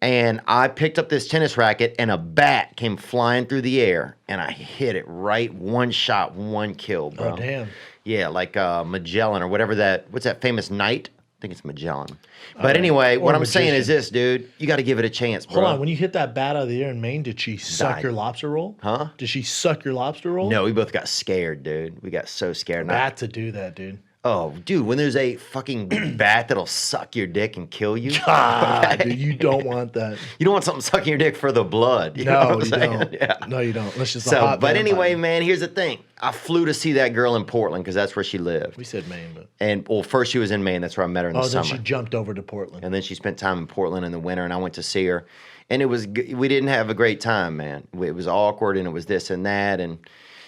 And I picked up this tennis racket, and a bat came flying through the air, and I hit it right, one shot, one kill, bro. Oh, damn. Yeah, like Magellan or whatever what's that famous knight? I think it's Magellan. But anyway, what I'm saying is this, dude. You got to give it a chance, bro. Hold on. When you hit that bat out of the air in Maine, did she suck Died. your lobster roll? Huh? Did she suck your lobster roll? No, we both got scared, dude. We got so scared. Bat to do that, dude. Oh, dude, when there's a fucking bat that'll suck your dick and kill you. God, dude, you don't want that. You don't want something sucking your dick for the blood. You know No, what I'm you saying? don't. Yeah. No, you don't. Let's just. So, but anyway, man, here's the thing. I flew to see that girl in Portland because that's where she lived. We said Maine, but. And well, first she was in Maine. That's where I met her in the Then summer. she jumped over to Portland. And then she spent time in Portland in the winter, and I went to see her. And we didn't have a great time, man. It was awkward, and it was this and that. And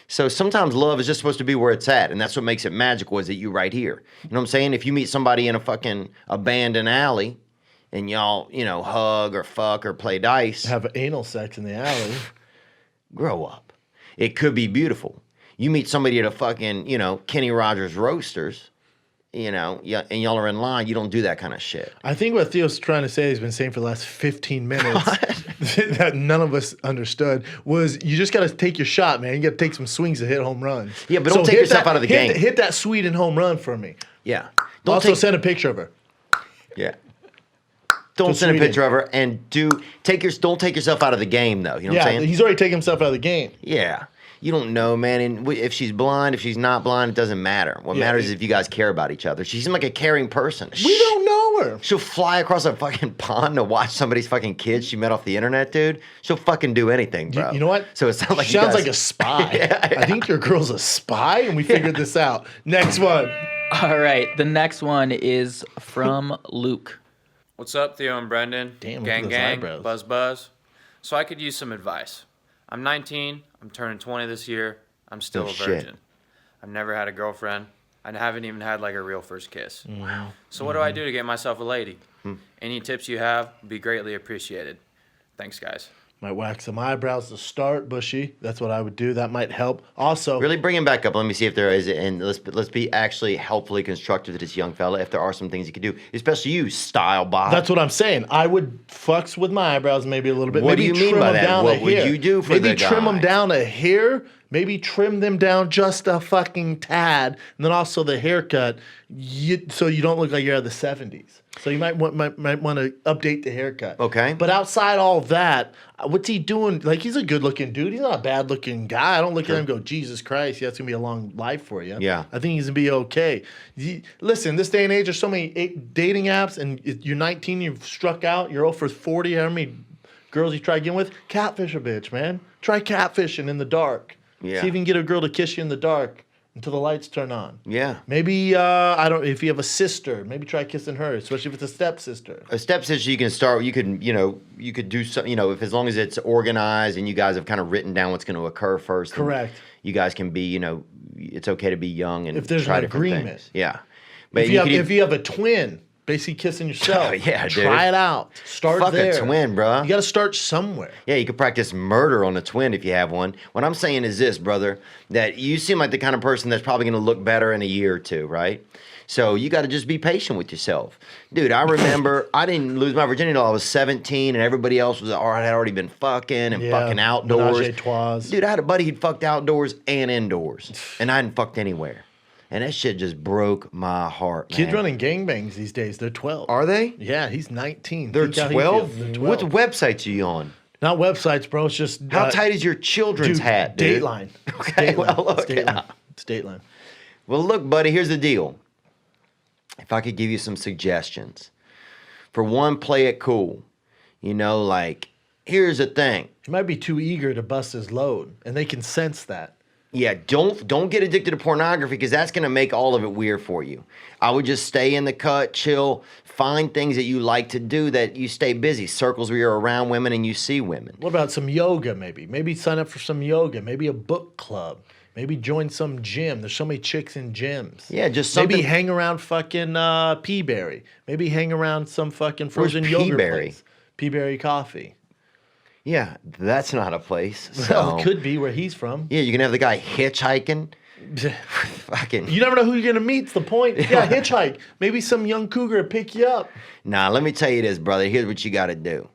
so sometimes love is just supposed to be where it's at, and that's what makes it magical is that you right here. You know what I'm saying? If you meet somebody in a fucking abandoned alley, and y'all, hug or fuck or play dice. Have anal sex in the alley. Grow up. It could be beautiful. You meet somebody at a fucking, Kenny Rogers Roasters, and y'all are in line, you don't do that kind of shit. I think what Theo's trying to say, he's been saying for the last 15 minutes that none of us understood, was you just got to take your shot, man. You got to take some swings to hit home runs. Yeah, but don't take yourself out of the game. Hit that Sweden home run for me. Yeah. Send a picture of her. Yeah. Don't send a picture of her, and don't take yourself out of the game, though. You know what I'm saying? He's already taken himself out of the game. Yeah. You don't know, man. And if she's blind, if she's not blind, it doesn't matter. What matters is if you guys care about each other. She seems like a caring person. We don't know her. She'll fly across a fucking pond to watch somebody's fucking kids she met off the internet, dude. She'll fucking do anything, bro. You know what? So it sounds like she sounds like a spy. Yeah. I think your girl's a spy, and we figured this out. Next one. All right, the next one is from Luke. What's up, Theo and Brendan? Damn, look at gang, those gang, eyebrows. buzz, buzz. So I could use some advice. I'm 19. I'm turning 20 this year. I'm still Oh, a shit. virgin. I've never had a girlfriend. I haven't even had like a real first kiss. Wow. So what do I do to get myself a lady? Hmm. Any tips you have would be greatly appreciated. Thanks, guys. Might wax some eyebrows to start, bushy. That's what I would do. That might help. Also, Really bring him back up. Let me see if there is, and let's be actually helpfully constructive to this young fella. If there are some things you could do, especially you, style bot. that's what I'm saying. I would fucz with my eyebrows maybe a little bit. What do maybe you mean trim by them that? down What a would hair. you do for maybe the trim them guy? down a hair. maybe trim them down just a fucking tad, and then also the haircut, so you don't look like you're out of the 70s. So you might want to update the haircut. Okay. But outside all of that, what's he doing? Like, he's a good-looking dude. He's not a bad-looking guy. I don't look at him and go, Jesus Christ, yeah, that's going to be a long life for you. Yeah. I think he's going to be okay. Listen, this day and age, there's so many dating apps, and you're 19, you've struck out, you're 0 for 40, how many girls you try getting with? Catfish a bitch, man. Try catfishing in the dark. Yeah. See if you can get a girl to kiss you in the dark until the lights turn on. Yeah. Maybe, if you have a sister, maybe try kissing her, especially if it's a stepsister. A stepsister, you can start. You could do some. If as long as it's organized and you guys have kind of written down what's going to occur first. Correct. You guys can be. It's okay to be young and If there's try an different agreement. things. Yeah. But If you have a twin, basically kissing yourself. Oh, yeah, dude. Try it out. Start Fuck there. a twin, bro. You got to start somewhere. Yeah, you could practice murder on a twin if you have one. What I'm saying is this, brother, that you seem like the kind of person that's probably going to look better in a year or two, right? So you got to just be patient with yourself. Dude, I remember I didn't lose my virginity until I was 17, and everybody else had already been fucking and fucking outdoors. Menage a trois. Dude, I had a buddy who'd fucked outdoors and indoors, and I hadn't fucked anywhere. And that shit just broke my heart, man. Kids running gangbangs these days, they're 12. Are they? Yeah, he's 19. They're Think how he 12? feels. They're 12. What websites are you on? Not websites, bro. It's just... How tight is your children's hat, dude? Dateline. Okay, Dateline. well, look. It's Dateline. It's Dateline. Well, look, buddy, here's the deal. If I could give you some suggestions. For one, play it cool. Here's the thing. He might be too eager to bust his load, and they can sense that. Yeah, don't get addicted to pornography because that's going to make all of it weird for you. I would just stay in the cut, chill, find things that you like to do that you stay busy, circles where you're around women and you see women. What about some yoga, maybe? Maybe sign up for some yoga. Maybe a book club. Maybe join some gym. There's so many chicks in gyms. Yeah, just something. Maybe hang around fucking P-Berry. Maybe hang around some fucking frozen Where's yogurt P-Berry? place. P-Berry coffee. Yeah, that's not a place. Well, So, it could be where he's from. yeah, you can have the guy hitchhiking. Fucking. You never know who you're going to meet. It's the point. Yeah, hitchhike. Maybe some young cougar will pick you up. Nah, let me tell you this, brother. Here's what you got to do.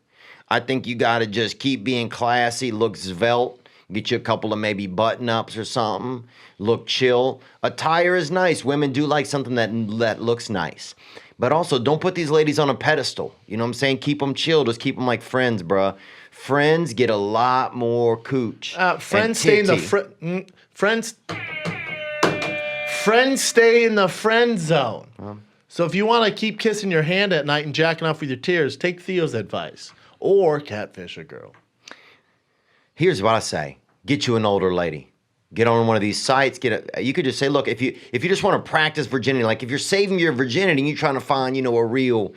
I think you got to just keep being classy, look svelte, get you a couple of maybe button-ups or something, look chill. Attire is nice. Women do like something that looks nice. But also, don't put these ladies on a pedestal. You know what I'm saying? Keep them chill. Just keep them like friends, bruh. Friends get a lot more cooch. Friends stay in the friends stay in the friend zone. So if you want to keep kissing your hand at night and jacking off with your tears, take Theo's advice or catfish a girl. Here's what I say: get you an older lady. Get on one of these sites. You could just say, look, if you just want to practice virginity, like if you're saving your virginity and you're trying to find, a real,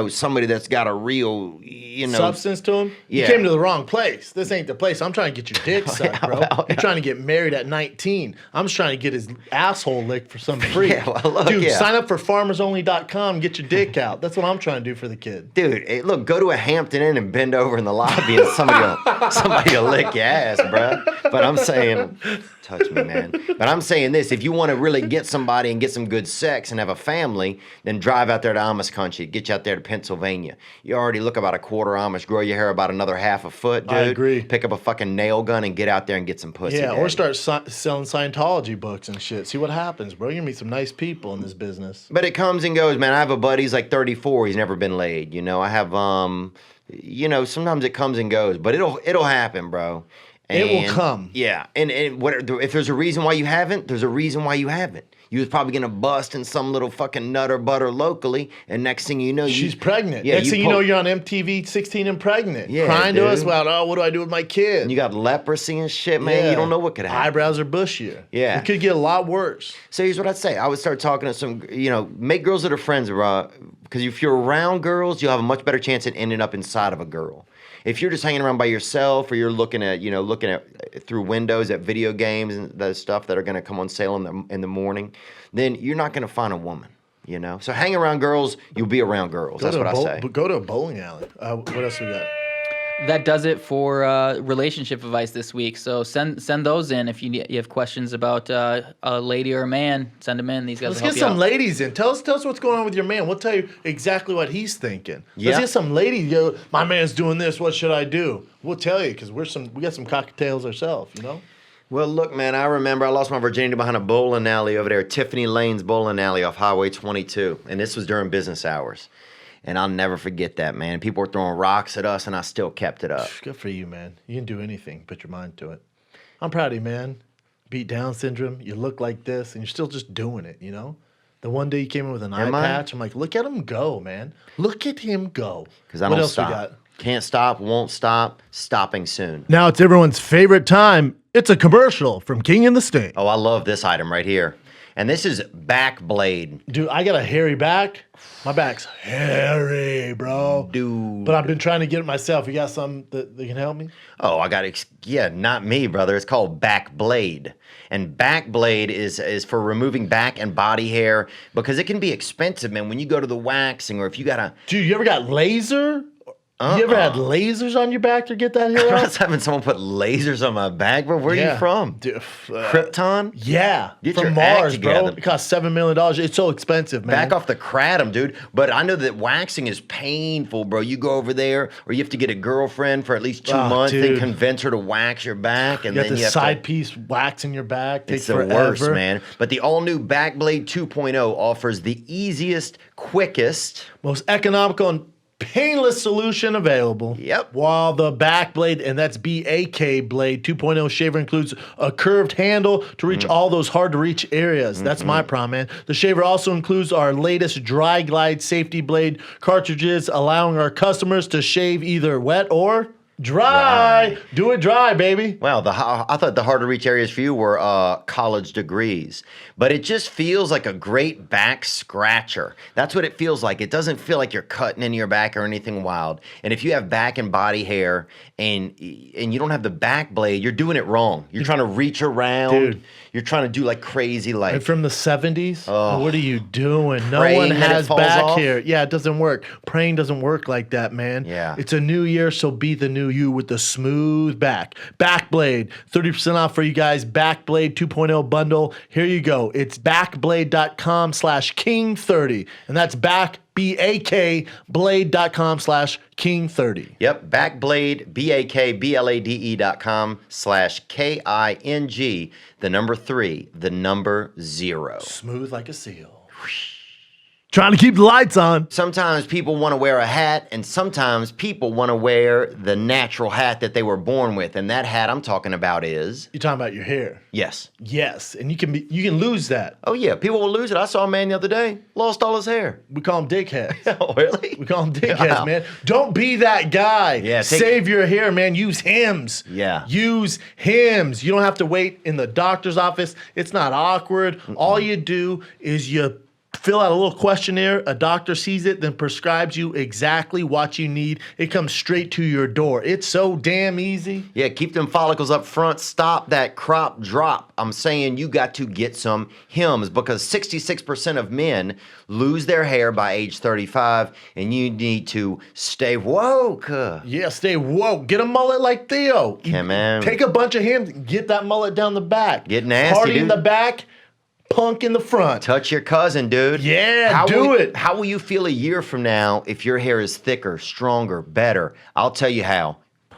somebody that's got a real, substance to him. Yeah. You came to the wrong place. This ain't the place. I'm trying to get your dick sucked, bro. You're trying to get married at 19. I'm just trying to get his asshole licked for some free. Yeah, well, look, Dude, yeah. sign up for farmersonly.com. Get your dick out. That's what I'm trying to do for the kid. Dude, look, go to a Hampton Inn and bend over in the lobby and somebody will lick your ass, bro. But I'm saying, touch me, man. But I'm saying this: if you want to really get somebody and get some good sex and have a family, then drive out there to Amish country. Get you out there to Pennsylvania. You already look about a quarter Amish. Grow your hair about another half a foot, dude. I agree. Pick up a fucking nail gun and get out there and get some pussy. Yeah, or daddy. start selling Scientology books and shit. See what happens, bro. You're going to meet some nice people in this business. But it comes and goes, man. I have a buddy, he's like 34. He's never been laid. I have, sometimes it comes and goes, but it'll happen, bro. It will come. Yeah. And if there's a reason why you haven't, there's a reason why you haven't. You was probably going to bust in some little fucking nutter butter locally, and next thing you know, she's pregnant. Yeah, Next thing you know, you're on MTV 16 and pregnant. Yeah, crying to dude. us about, what do I do with my kid? And you got leprosy and shit, man. Yeah. You don't know what could happen. Eyebrows are bushier. Yeah. It could get a lot worse. So here's what I'd say. I would start talking to some, make girls that are friends, bro. Because if you're around girls, you'll have a much better chance at ending up inside of a girl. If you're just hanging around by yourself, or you're looking at through windows at video games and the stuff that are going to come on sale in the morning, then you're not going to find a woman. So hang around girls, you'll be around girls. That's what I say. Go to a bowling alley. What else we got? That does it for relationship advice this week. So send those in if you have questions about a lady or a man. Send them in. These guys Let's will get help some you out. ladies in. Tell us what's going on with your man. We'll tell you exactly what he's thinking. Yeah. Let's get some ladies. My man's doing this. What should I do? We'll tell you because we got some cocktails ourselves. Well, look, man, I remember I lost my virginity behind a bowling alley over there, Tiffany Lane's bowling alley off Highway 22. And this was during business hours. And I'll never forget that, man. People were throwing rocks at us, and I still kept it up. Good for you, man. You can do anything. Put your mind to it. I'm proud of you, man. Beat Down syndrome. You look like this, and you're still just doing it, you know? The one day you came in with an eye patch, I'm like, look at him go, man. Look at him go. Because I What don't else we stop. got? Can't stop, won't stop, stopping soon. Now it's everyone's favorite time. It's a commercial from King and the Sting. Oh, I love this item right here. And this is back blade. Dude, I got a hairy back. My back's hairy, bro. Dude. But I've been trying to get it myself. You got something that can help me? Oh, I got not me, brother. It's called back blade. And back blade is for removing back and body hair because it can be expensive, man. When you go to the waxing or if you got a... Dude, you ever got laser? You ever had lasers on your back to get that hair I out? was having someone put lasers on my back, bro. Where are you from? Dude, Krypton? Yeah, Get from your act Mars, bro. together. It costs $7 million. It's so expensive, man. Back off the kratom, dude. But I know that waxing is painful, bro. You go over there, or you have to get a girlfriend for at least 2 months, then dude. convince her to wax your back, and You got then the you have side to. piece waxing your back. It's Takes the forever. worst, man. But the all-new Backblade 2.0 offers the easiest, quickest, Most economical and painless solution available. Yep. While the back blade, and that's BAK Blade 2.0 shaver, includes a curved handle to reach all those hard to reach areas. That's my problem, man. The shaver also includes our latest Dry Glide Safety Blade cartridges, allowing our customers to shave either wet or dry. Do it dry, baby. Well, I thought the hard to reach areas for you were college degrees, but it just feels like a great back scratcher. That's what it feels like. It doesn't feel like you're cutting into your back or anything wild. And if you have back and body hair and you don't have the back blade, you're doing it wrong. You're trying to reach around. Dude. You're trying to do like crazy, like And from the 70s, what are you doing? No Praying one that it has falls back off? hair. Yeah, it doesn't work. Praying doesn't work like that, man. Yeah. It's a new year, so be the new you with the smooth back. Backblade, 30% off for you guys. Backblade 2.0 bundle. Here you go. It's backblade.com/king30. And that's BAKblade.com/king30. Yep, Backblade, BAKBLADE.com/KING, the number 3, the number 0. Smooth like a seal. Trying to keep the lights on. Sometimes people want to wear a hat, and sometimes people want to wear the natural hat that they were born with. And that hat I'm talking about is... You're talking about your hair. Yes. Yes, and you can lose that. Oh, yeah, people will lose it. I saw a man the other day, lost all his hair. We call them dickheads. Oh, really? We call them dickheads, Wow. man. Don't be that guy. Yeah, Save your hair, man. Use hymns. Yeah. Use hymns. You don't have to wait in the doctor's office. It's not awkward. All you do is you fill out a little questionnaire. A doctor sees it, then prescribes you exactly what you need. It comes straight to your door. It's so damn easy. Yeah, keep them follicles up front. Stop that crop drop. I'm saying you got to get some hymns because 66% of men lose their hair by age 35, and you need to stay woke. Yeah, stay woke. Get a mullet like Theo. Yeah, man. Take a bunch of hymns. Get that mullet down the back. Get nasty, Party in dude. the back. Punk in the front. Touch your cousin, dude. Yeah, do it. How will you feel a year from now if your hair is thicker, stronger, better? I'll tell you how.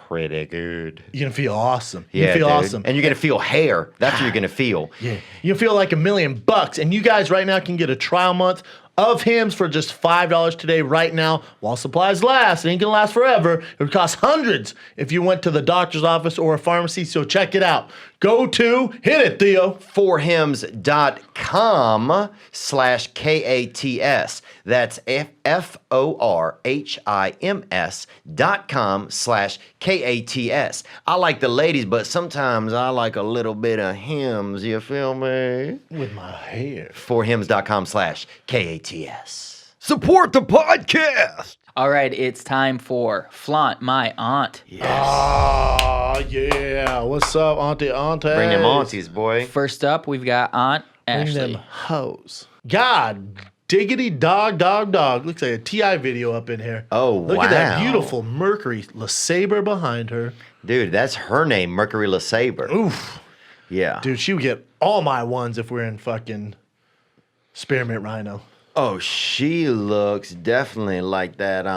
Pretty good. You're going to feel awesome. Yeah, You feel dude. awesome. And you're going to feel hair. That's what you're going to feel. Yeah. You feel like $1 million. And you guys right now can get a trial month of hymns for just $5 today, right now, while supplies last. It ain't gonna last forever. It would cost hundreds if you went to the doctor's office or a pharmacy. So check it out. Go to, hit it, Theo. forhims.com/KATS. That's FORHIMS.com/KATS. I like the ladies, but sometimes I like a little bit of hymns. You feel me? With my hair. forhims.com/KATS. Support the podcast. All right, it's time for Flaunt My Aunt. Ah, yeah. What's up, Auntie? Bring them aunties, boy. First up, we've got Aunt Bring Ashley. them hoes. God diggity dog. Looks like a T.I. video up in here. Oh, Look at that wow. beautiful Mercury LeSabre behind her. Dude, that's her name, Mercury LeSabre. Oof. Yeah. Dude, she would get all my ones if we're in fucking Spearmint Rhino. Oh, she looks definitely like that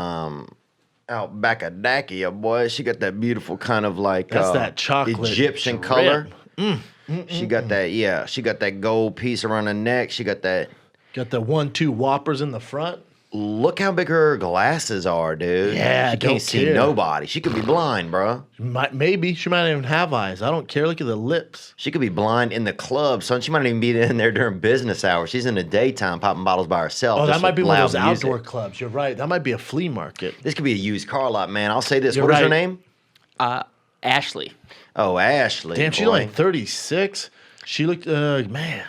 Outback Adakia, boy. She got that beautiful kind of like That's that chocolate Egyptian drip. color. She got that, yeah. She got that gold piece around her neck. She got that. Got the 1-2 whoppers in the front. Look how big her glasses are, dude. Yeah, she don't can't see care. nobody. She could be blind, bro. Maybe she might not even have eyes. I don't care. Look at the lips. She could be blind in the club, son. She might not even be in there during business hours. She's in the daytime popping bottles by herself. Oh, that just might be with one of those loud music. outdoor clubs. You're right. That might be a flea market. This could be a used car lot, man. I'll say this. You're What is her right. name? Ashley. Oh, Ashley. Damn, she's boy. only 36. She looked, man.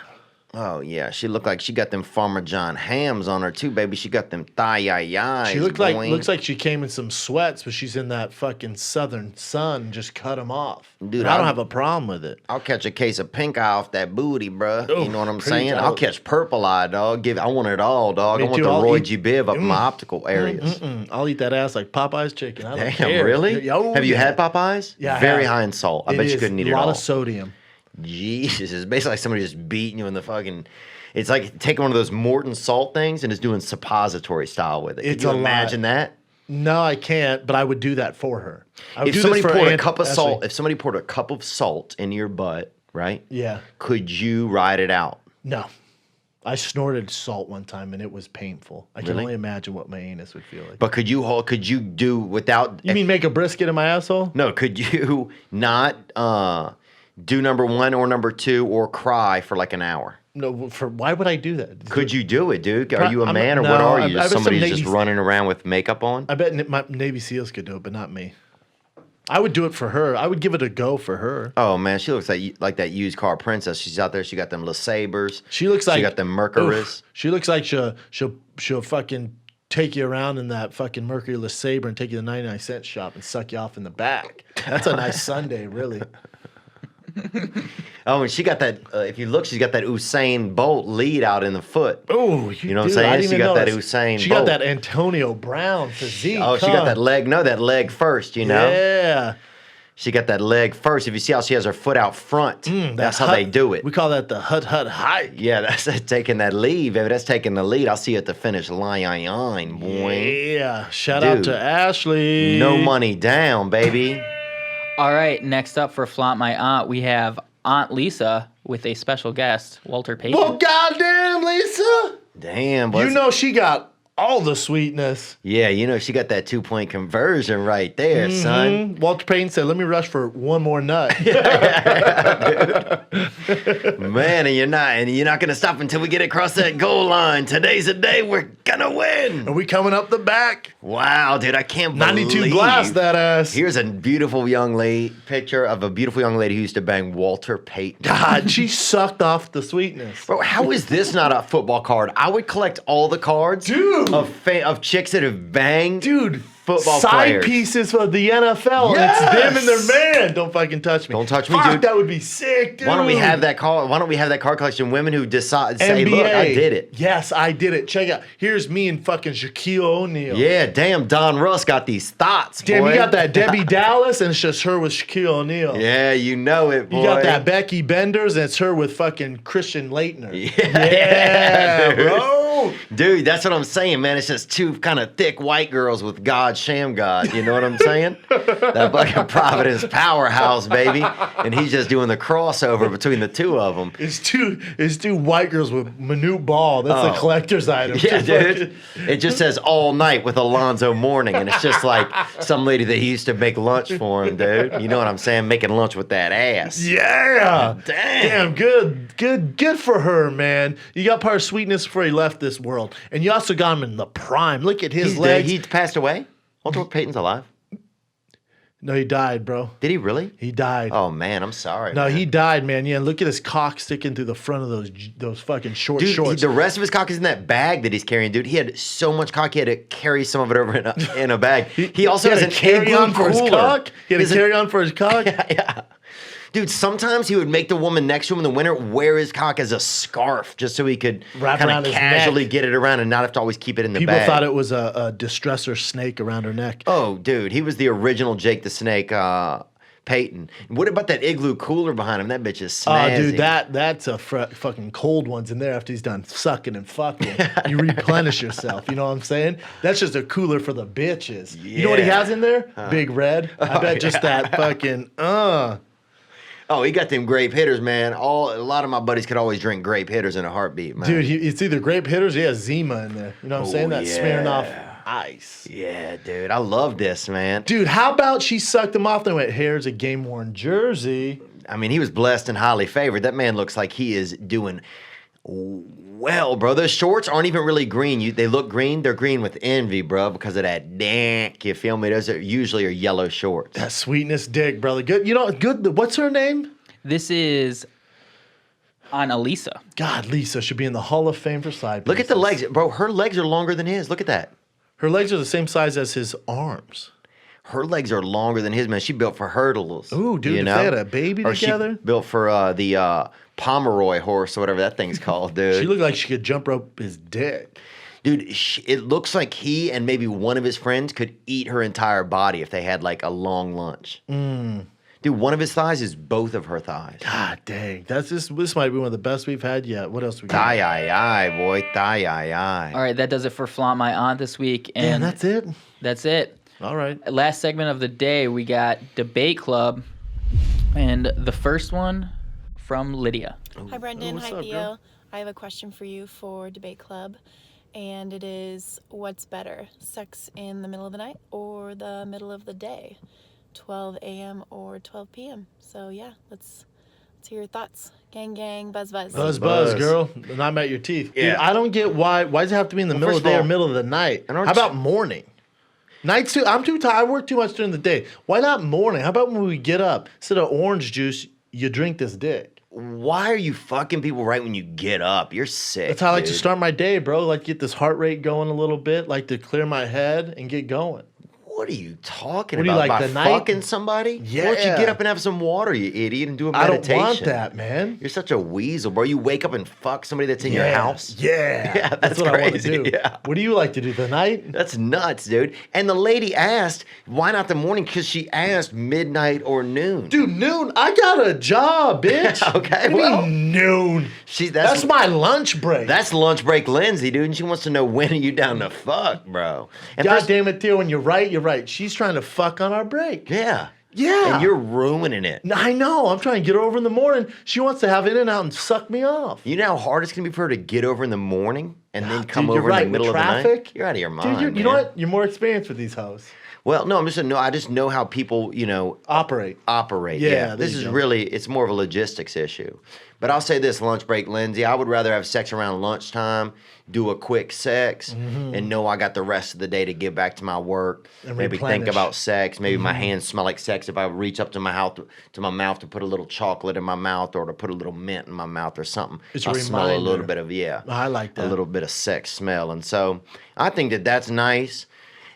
Oh, yeah. She looked like she got them Farmer John hams on her, too, baby. She got them thigh-yi-yis, She looks boy. looks like she came in some sweats, but she's in that fucking southern sun. Just cut them off. Dude, I don't I'll- have a problem with it. I'll catch a case of pink eye off that booty, bruh. Oh, You know what I'm pretty saying? I'll dope. catch purple eye, dog. I want it all, dog. Me I want too. the I'll Roy eat- G. Biv up in my optical areas. I'll eat that ass like Popeye's chicken. I don't Damn, care. really? Oh, Have you yeah. had Popeyes? Yeah, I Very have. high in salt. I It bet you is couldn't eat it a lot all. of sodium. Jesus, it's basically like somebody just beating you in the fucking. It's like taking one of those Morton salt things and just doing suppository style with it. It's Can you a lot. imagine that? No, I can't, but I would do that for her. I would If do somebody this for poured a Aunt cup of Ashley. salt, if somebody poured a cup of salt into your butt, right? Yeah. Could you ride it out? No. I snorted salt one time and it was painful. I can Really? only imagine what my anus would feel like. But could you do without? You mean make a brisket in my asshole? No, could you not do number 1 or number 2 or cry for like an hour? No, why would I do that? Could you do it, dude? Are you a I'm- man or no, what are I- you? I Just bet some somebody who's just Navy- running around with makeup on? I bet my Navy SEALs could do it, but not me. I would do it for her. I would give it a go for her. Oh man, she looks like that used car princess. She's out there. She got them little sabers. She looks like she got them Mercurys. Oof. She looks like she'll fucking take you around in that fucking Mercury Saber and take you to the 99-cent shop and suck you off in the back. That's a nice Sunday, really. Oh, and she got that. If you look, she's got that Usain Bolt lead out in the foot. Oh, You know what I'm saying? She got that Usain She Bolt. got that Antonio Brown physique. Oh, she got that leg. No, that leg first. You know. Yeah. She got that leg first. If you see how she has her foot out front, that's how they do it. We call that the hut hike. Yeah, that's taking that lead, baby. That's taking the lead. I'll see you at the finish line, boy. Yeah. Shout out Dude. to Ashley. No money down, baby. All right, next up for Flaunt My Aunt, we have Aunt Lisa with a special guest, Walter Payton. Oh, goddamn, Lisa. Damn, You know she got all the sweetness. Yeah, you know she got that 2-point conversion right there, son. Walter Payton said, "Let me rush for one more nut." Man, and you're not gonna stop until we get across that goal line. Today's the day we're gonna win. Are we coming up the back? Wow, dude, I can't 92 believe. blast that ass. Here's a beautiful young lady picture of a beautiful young lady who used to bang Walter Payton. God, she sucked off the sweetness. Bro, how is this not a football card? I would collect all the cards, Dude. of chicks that have banged, Dude, football side players. pieces for the NFL. Yes. It's them and their man. Don't fucking touch me. Don't touch me, Fuck, dude. That would be sick, dude. Why don't we have that card? Why don't we have that card collection? Women who decide say, NBA. "Look, I did it." Yes, I did it. Check out. Here's me and fucking Shaquille O'Neal. Yeah, damn, Don Russ got these thoughts, Damn, boy. you got that Debbie Dallas, and it's just her with Shaquille O'Neal. Yeah, you know it, boy. You got that Becky Benders, and it's her with fucking Christian Leitner. Yeah, dude. bro. Dude, that's what I'm saying, man. It's just two kind of thick white girls with God, sham God. You know what I'm saying? That fucking Providence powerhouse, baby. And he's just doing the crossover between the two of them. It's two white girls with minute ball. That's a Oh. collector's item. Yeah, Just dude. It just says all night with Alonzo Mourning, and it's just like some lady that he used to make lunch for him, dude. You know what I'm saying? Making lunch with that ass. Yeah. Damn. Good for her, man. You got part of sweetness before he left this world. And you also got him in the prime. Look at his He's legs. dead. He passed away? Walter Payton's alive? No, he died, bro. Did he really? He died. Oh, man, I'm sorry. No, man. he died, man. Yeah, look at his cock sticking through the front of those fucking short Dude, shorts. the rest of his cock is in that bag that he's carrying, dude. He had so much cock, he had to carry some of it over in a bag. He also has had an a carry-on for his cooler. cock. He had a He has carry-on for his cock. Yeah. Dude, sometimes he would make the woman next to him in the winter wear his cock as a scarf just so he could Wrap kind around of his casually neck. get it around and not have to always keep it in the People bag. thought it was a distressor snake around her neck. Oh, dude, he was the original Jake the Snake Payton. What about that igloo cooler behind him? That bitch is snazzy. Oh, dude, that's a fucking cold one's in there after he's done sucking and fucking. You replenish yourself. You know what I'm saying? That's just a cooler for the bitches. You know what he Yeah. has in there? Big Red. I bet just that fucking. Oh, he got them grape hitters, man. A lot of my buddies could always drink grape hitters in a heartbeat, man. Dude, it's either grape hitters or he has Zima in there. You know what I'm saying? That Smirnoff Ice. Yeah, dude. I love this, man. Dude, how about she sucked him off and went, here's a game-worn jersey. I mean, he was blessed and highly favored. That man looks like he is doing well, bro. Those shorts aren't even really green. They look green. They're green with envy, bro, because of that dank. You feel me? Those are usually yellow shorts. That sweetness dick, brother. Good. You know, good. What's her name? This is on Elisa. God, Lisa should be in the Hall of Fame for side Look at the pieces. legs. Bro, her legs are longer than his. Look at that. Her legs are the same size as his arms. Her legs are longer than his, man. She built for hurdles. Ooh, dude, you if know? they had a baby Or together. She built for the Pomeroy horse or whatever that thing's called, dude. She looked like she could jump rope his dick. Dude, it looks like he and maybe one of his friends could eat her entire body if they had like a long lunch. Dude, one of his thighs is both of her thighs. God dang. This might be one of the best we've had yet. What else we got? Thigh-eye-eye, boy. Thigh-eye-eye. All right, that does it for Flaunt My Aunt this week. Damn, And that's it? that's it. All right. Last segment of the day, we got Debate Club. And the first one from Lydia. Hi, Brendan. what's Hi, up, Theo. girl? I have a question for you for Debate Club. And it is, what's better, sex in the middle of the night or the middle of the day? 12 a.m. or 12 p.m. So, yeah, let's hear your thoughts. Gang, gang, buzz, buzz. Buzz, girl. And I'm at your teeth. Yeah. Dude, I don't get why does it have to be in the middle of first the day of or all- middle of the night? And How aren't about morning? Nights too. I'm too tired. I work too much during the day. Why not morning? How about when we get up, instead of orange juice, you drink this dick? Why are you fucking people right when you get up? You're sick. That's how I like to dude. start my day, bro. Like get this heart rate going a little bit, like to clear my head and get going. What are you talking What do you about? like, By the night? fucking somebody? Yeah. Why don't you get up and have some water, you idiot, and do a I meditation? don't want that, man. You're such a weasel, bro. You wake up and fuck somebody that's in your house? Yeah. Yeah, that's what I want to crazy, do. yeah. What do you like to do? The night? That's nuts, dude. And the lady asked, why not the morning? Because she asked midnight or noon. Dude, noon. I got a job, bitch. Okay, What do you well, mean noon. That's my lunch break. That's lunch break Lindsay, dude. And she wants to know when are you down to fuck, bro. And God first- damn it, Theo. When you're right. She's trying to fuck on our break. yeah. Yeah. And you're ruining it. I know. I'm trying to get her over in the morning. She wants to have In-N-Out and suck me off. You know how hard it's going to be for her to get over in the morning and then come Dude, you're over right. in the middle With of the night? traffic, You're out of your mind, Dude, you know man. what? You're more experienced with these hoes. Well, no, I just know how people, Operate. Yeah, Yeah, there this you is go. really, it's more of a logistics issue. But I'll say this, lunch break, Lindsay, I would rather have sex around lunchtime, do a quick sex, and know I got the rest of the day to get back to my work. And Maybe think replenish. about sex. Maybe my hands smell like sex if I reach up to my mouth to put a little chocolate in my mouth or to put a little mint in my mouth or something. It's a I'll smell a little reminder. bit of, I like that. a little bit of sex smell. And so I think that that's nice.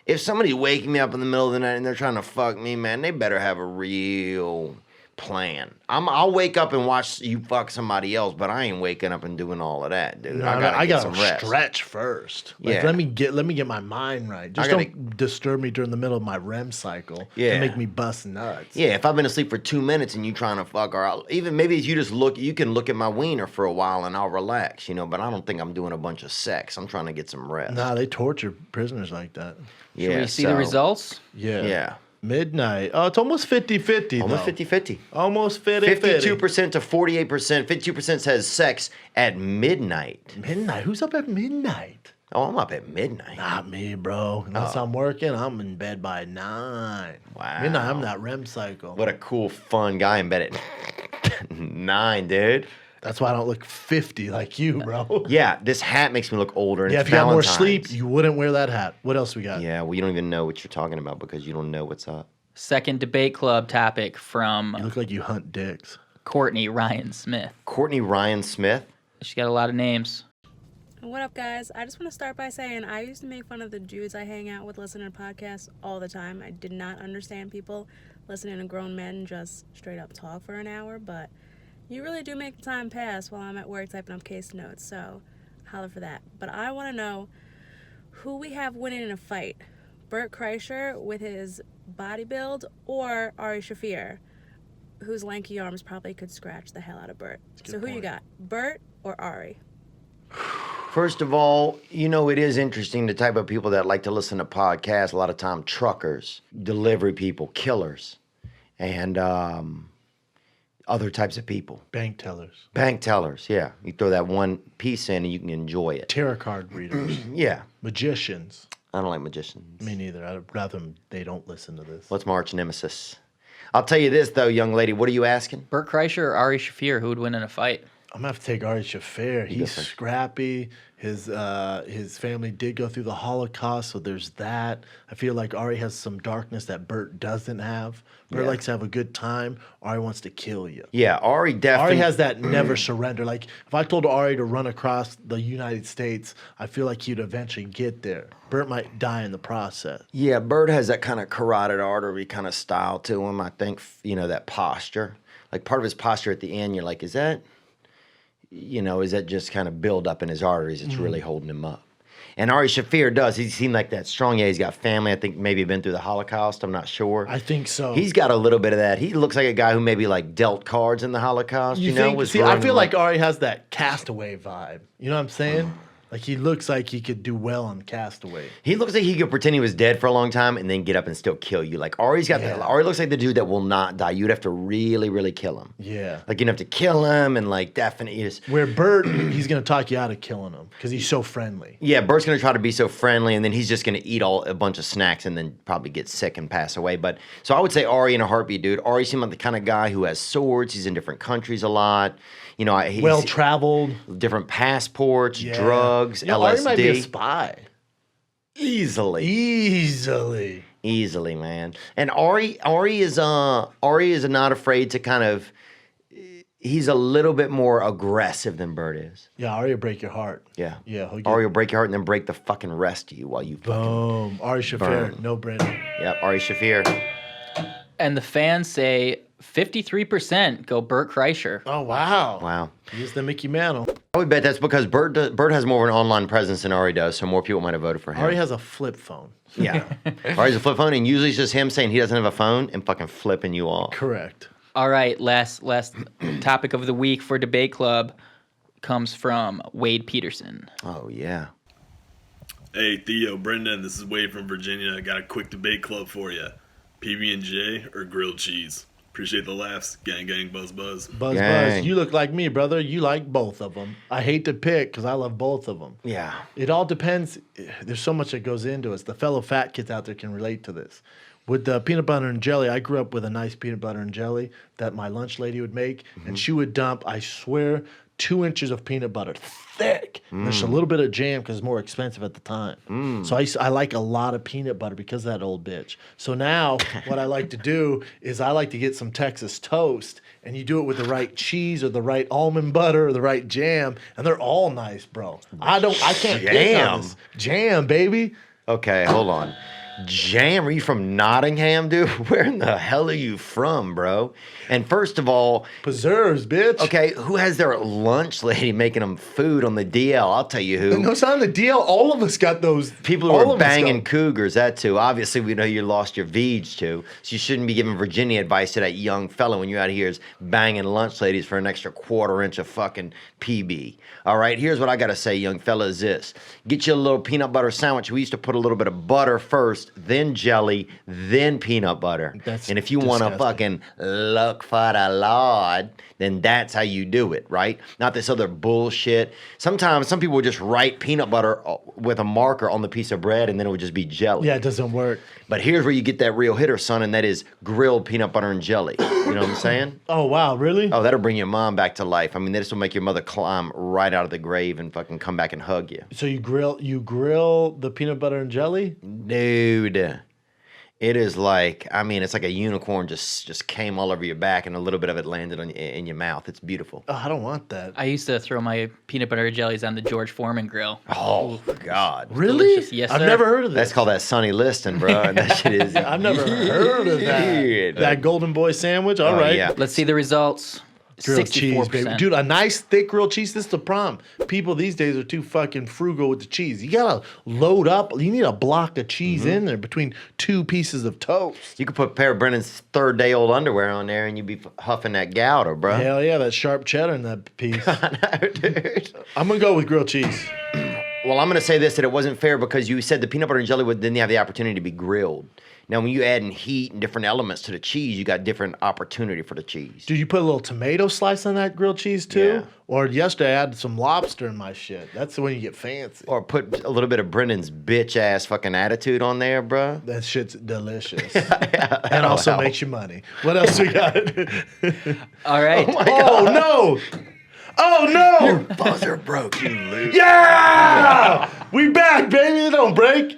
If somebody's waking me up in the middle of the night and they're trying to fuck me, man, they better have a real plan. I'll wake up and watch you fuck somebody else, but I ain't waking up and doing all of that, dude. No, I gotta get some gotta rest. stretch first. Like, Yeah. let me get my mind right. Just gotta- don't disturb me during the middle of my REM cycle. Yeah. To make me bust nuts. Yeah, if I've been asleep for 2 minutes and you trying to fuck, or even maybe you can look at my wiener for a while and I'll relax, but I don't think I'm doing a bunch of sex. I'm trying to get some rest. Nah, they torture prisoners like that. Should Yeah, we see the results? Yeah. Yeah. Midnight. Oh, it's almost 50-50 Almost though. 50-50. Almost 50-50. 52% to 48%. 52% says sex at midnight. Midnight? Who's up at midnight? Oh, I'm up at midnight. Not me, bro. Unless I'm working, I'm in bed by 9. Wow. Midnight, I'm that REM cycle. What a cool, fun guy in bed at 9, dude. That's why I don't look 50 like you, bro. Yeah, this hat makes me look older. And Yeah, it's if you got more Valentine's. sleep, you wouldn't wear that hat. What else we got? Yeah, well, you don't even know what you're talking about because you don't know what's up. Second Debate Club topic You from look like you hunt dicks. Courtney Ryan Smith. Courtney Ryan Smith. She got a lot of names. What up, guys? I just want to start by saying I used to make fun of the dudes I hang out with listening to podcasts all the time. I did not understand people listening to grown men just straight up talk for an hour, but you really do make the time pass while I'm at work typing up case notes, so holler for that. But I want to know who we have winning in a fight. Bert Kreischer with his body build or Ari Shaffir, whose lanky arms probably could scratch the hell out of Bert. So who you got, Bert or Ari? First of all, it is interesting the type of people that like to listen to podcasts. A lot of time, truckers, delivery people, killers. And Other types of people. Bank tellers. Bank tellers, yeah. You throw that one piece in and you can enjoy it. Tarot card readers. Yeah. Magicians. I don't like magicians. Me neither. I'd rather they don't listen to this. What's my arch nemesis? I'll tell you this, though, young lady. What are you asking? Bert Kreischer or Ari Shaffir, who would win in a fight? I'm gonna have to take Ari Shaffir. He's scrappy. His family did go through the Holocaust, so there's that. I feel like Ari has some darkness that Bert doesn't have. Bert likes to have a good time. Ari wants to kill you. Yeah, Ari definitely. Ari has that never surrender. Like, if I told Ari to run across the United States, I feel like he'd eventually get there. Bert might die in the process. Yeah, Bert has that kind of carotid artery kind of style to him. I think, that posture. Like, part of his posture at the end, you're like, is that just kind of build up in his arteries? It's really holding him up. And Ari Shaffir does. He seemed like that strong. Yeah, he's got family. I think maybe been through the Holocaust. I'm not sure. I think so. He's got a little bit of that. He looks like a guy who maybe like dealt cards in the Holocaust. I feel like Ari has that Castaway vibe. You know what I'm saying? Like, he looks like he could do well on Castaway. He looks like he could pretend he was dead for a long time and then get up and still kill you. Like, Ari's got that. Ari looks like the dude that will not die. You'd have to really, really kill him. Yeah. Like, you'd have to kill him and, like, definitely just... Where Bert, he's going to talk you out of killing him because he's so friendly. Yeah, Bert's going to try to be so friendly, and then he's just going to eat a bunch of snacks and then probably get sick and pass away. But so I would say Ari in a heartbeat, dude. Ari seemed like the kind of guy who has swords. He's in different countries a lot. He's well-traveled. Different passports, drugs, LSD. Ari might be a spy. Easily, man. And Ari is not afraid to kind of. He's a little bit more aggressive than Bert is. Yeah, Ari will break your heart. Yeah. Ari will break your heart and then break the fucking rest of you while you fucking Ari Shaffir, burn. no Brennan. Yep, Ari Shaffir. And the fans say 53% go Bert Kreischer. Oh, wow. Wow. He's the Mickey Mantle. I would bet that's because Bert has more of an online presence than Ari does, so more people might have voted for him. Ari has a flip phone. Yeah. Ari's a flip phone, and usually it's just him saying he doesn't have a phone and fucking flipping you off. Correct. All right, last topic of the week for Debate Club comes from Wade Peterson. Oh, yeah. Hey, Theo, Brennan, this is Wade from Virginia. I got a quick debate club for you. PB&J or grilled cheese? Appreciate the laughs. Gang, gang, buzz, buzz. Buzz, buzz. You look like me, brother. You like both of them. I hate to pick because I love both of them. Yeah. It all depends. There's so much that goes into it. The fellow fat kids out there can relate to this. With the peanut butter and jelly, I grew up with a nice peanut butter and jelly that my lunch lady would make, and she would dump, I swear, 2 inches of peanut butter, thick. There's a little bit of jam because it's more expensive at the time. So I like a lot of peanut butter because of that old bitch. So now what I like to do is I like to get some Texas toast, and you do it with the right cheese or the right almond butter or the right jam, and they're all nice, bro. I can't pick on this. Jam, baby. Okay, hold on. Jam? Are you from Nottingham, dude? Where in the hell are you from, bro? And first of all... Preserves, bitch. Okay, who has their lunch lady making them food on the DL? I'll tell you who. No, it's not on the DL. All of us got those. People who are banging cougars, that too. Obviously, we know you lost your Veg too, so you shouldn't be giving Virginia advice to that young fella when you're out here is banging lunch ladies for an extra 1/4 inch of fucking PB. All right, here's what I got to say, young fella, is this. Get you a little peanut butter sandwich. We used to put a little bit of butter first, then jelly, then peanut butter. And if you want to fucking look for the Lord, then that's how you do it, right? Not this other bullshit. Sometimes some people would just write peanut butter with a marker on the piece of bread, and then it would just be jelly. Yeah, it doesn't work. But here's where you get that real hitter, son, and that is grilled peanut butter and jelly. You know what I'm saying? Oh, wow, really? Oh, that'll bring your mom back to life. I mean, this will make your mother climb right out of the grave and fucking come back and hug you. So you grill the peanut butter and jelly? Dude. It is like, I mean, it's like a unicorn just came all over your back and a little bit of it landed in your mouth. It's beautiful. Oh, I don't want that. I used to throw my peanut butter jellies on the George Foreman grill. Oh, God. Really? Delicious. Yes, I've sir. never heard of this. That's called that Sonny Liston, bro. And that shit is... I've never heard of that. That Golden Boy sandwich? All right. Yeah. Let's see the results. Grilled 64%. cheese, baby. Dude, a nice thick grilled cheese. This is the problem. People these days are too fucking frugal with the cheese. You gotta load up. You need a block of cheese in there between 2 pieces of toast. You could put a pair of Brennan's 3rd-day-old underwear on there and you'd be huffing that gouda, bro. Hell yeah, that sharp cheddar in that piece. I know, dude. I'm gonna go with grilled cheese. Well, I'm going to say this, that it wasn't fair because you said the peanut butter and jelly didn't have the opportunity to be grilled. Now, when you add in heat and different elements to the cheese, you got different opportunity for the cheese. Did you put a little tomato slice on that grilled cheese too? Yeah. Or yesterday I added some lobster in my shit. That's when you get fancy. Or put a little bit of Brennan's bitch-ass fucking attitude on there, bro. That shit's delicious. And also makes you money. What else we got? All right. Oh, no! Oh, no! Your buzzer broke, you loser. Yeah! We back, baby. They don't break.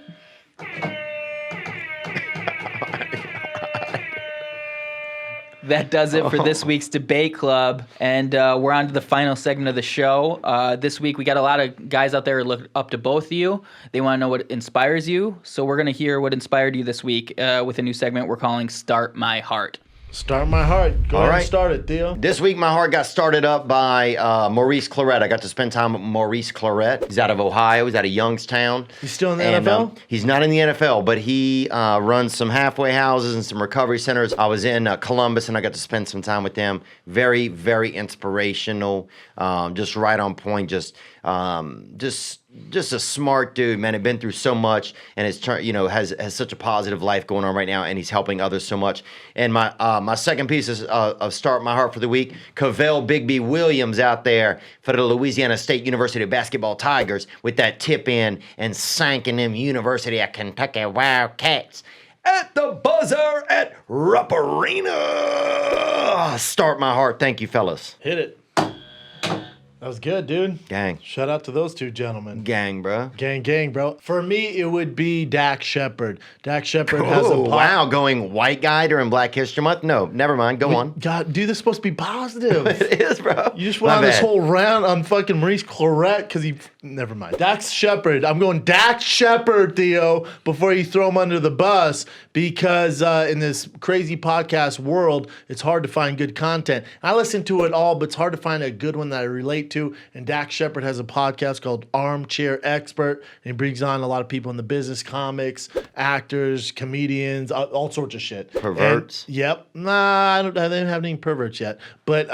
That does it for this week's debate club, and we're on to the final segment of the show. This week we got a lot of guys out there who look up to both of you. They want to know what inspires you, so we're going to hear what inspired you this week with a new segment we're calling Start My Heart. Start my heart. Go ahead and start it, Theo. This week, my heart got started up by Maurice Clarett. I got to spend time with Maurice Clarett. He's out of Ohio. He's out of Youngstown. He's still in the NFL? He's not in the NFL, but he runs some halfway houses and some recovery centers. I was in Columbus, and I got to spend some time with them. Very, very inspirational. Just right on point. Just a smart dude, man. He's been through so much, and has such a positive life going on right now, and he's helping others so much. And my second piece is of Start My Heart for the week. Cavell Bigby Williams out there for the Louisiana State University basketball Tigers with that tip in and sanking them University of Kentucky Wildcats at the buzzer at Rupp Arena. Start My Heart. Thank you, fellas. Hit it. That was good, dude. Gang. Shout out to those two gentlemen. Gang, bro. Gang, bro. For me, it would be Dak Shepard. Dak Shepard has a wow, going white guy during Black History Month? No, never mind. Go on. God, dude, this is supposed to be positive. It is, bro. You just went on this whole round on fucking Maurice Clarett because he... Never mind. Dak Shepard. I'm going Dak Shepard, Theo, before you throw him under the bus because in this crazy podcast world, it's hard to find good content. I listen to it all, but it's hard to find a good one that I relate to. And Dak Shepard has a podcast called Armchair Expert. And he brings on a lot of people in the business, comics, actors, comedians, all sorts of shit. Perverts? Yep. Nah, I didn't have any perverts yet. But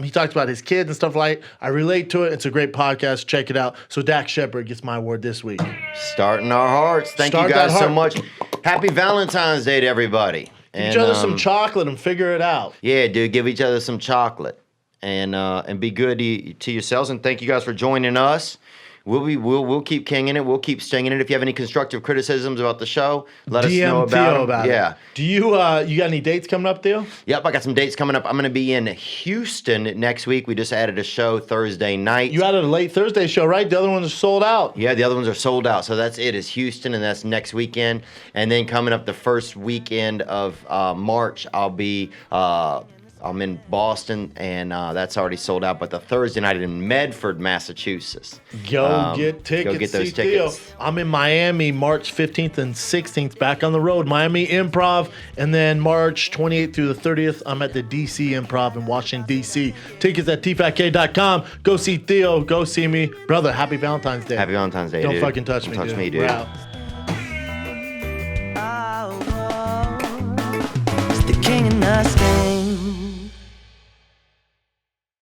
he talks about his kids and stuff like that. I relate to it. It's a great podcast. Check it out. So Dak Shepard gets my award this week. Starting our hearts. Thank you guys so much. Happy Valentine's Day to everybody. Give each other some chocolate and figure it out. Yeah, dude. Give each other some chocolate. And be good to yourselves. And thank you guys for joining us. We'll keep kinging it. We'll keep stinging it. If you have any constructive criticisms about the show, let us know about it. Yeah. Do you got any dates coming up, Theo? Yep, I got some dates coming up. I'm going to be in Houston next week. We just added a show Thursday night. You added a late Thursday show, right? The other ones are sold out. Yeah, the other ones are sold out. So that's it. Is Houston, and that's next weekend. And then coming up the first weekend of March, I'm in Boston, and that's already sold out. But the Thursday night in Medford, Massachusetts. Go get tickets. Go get those Theo. tickets. I'm in Miami March 15th and 16th, back on the road. Miami Improv. And then March 28th through the 30th, I'm at the DC Improv in Washington, D.C. Tickets at tfatk.com. Go see Theo. Go see me. Brother, happy Valentine's Day. Happy Valentine's Day, Don't dude. fucking touch me, Don't touch dude. me, dude. We're out. King and I stand.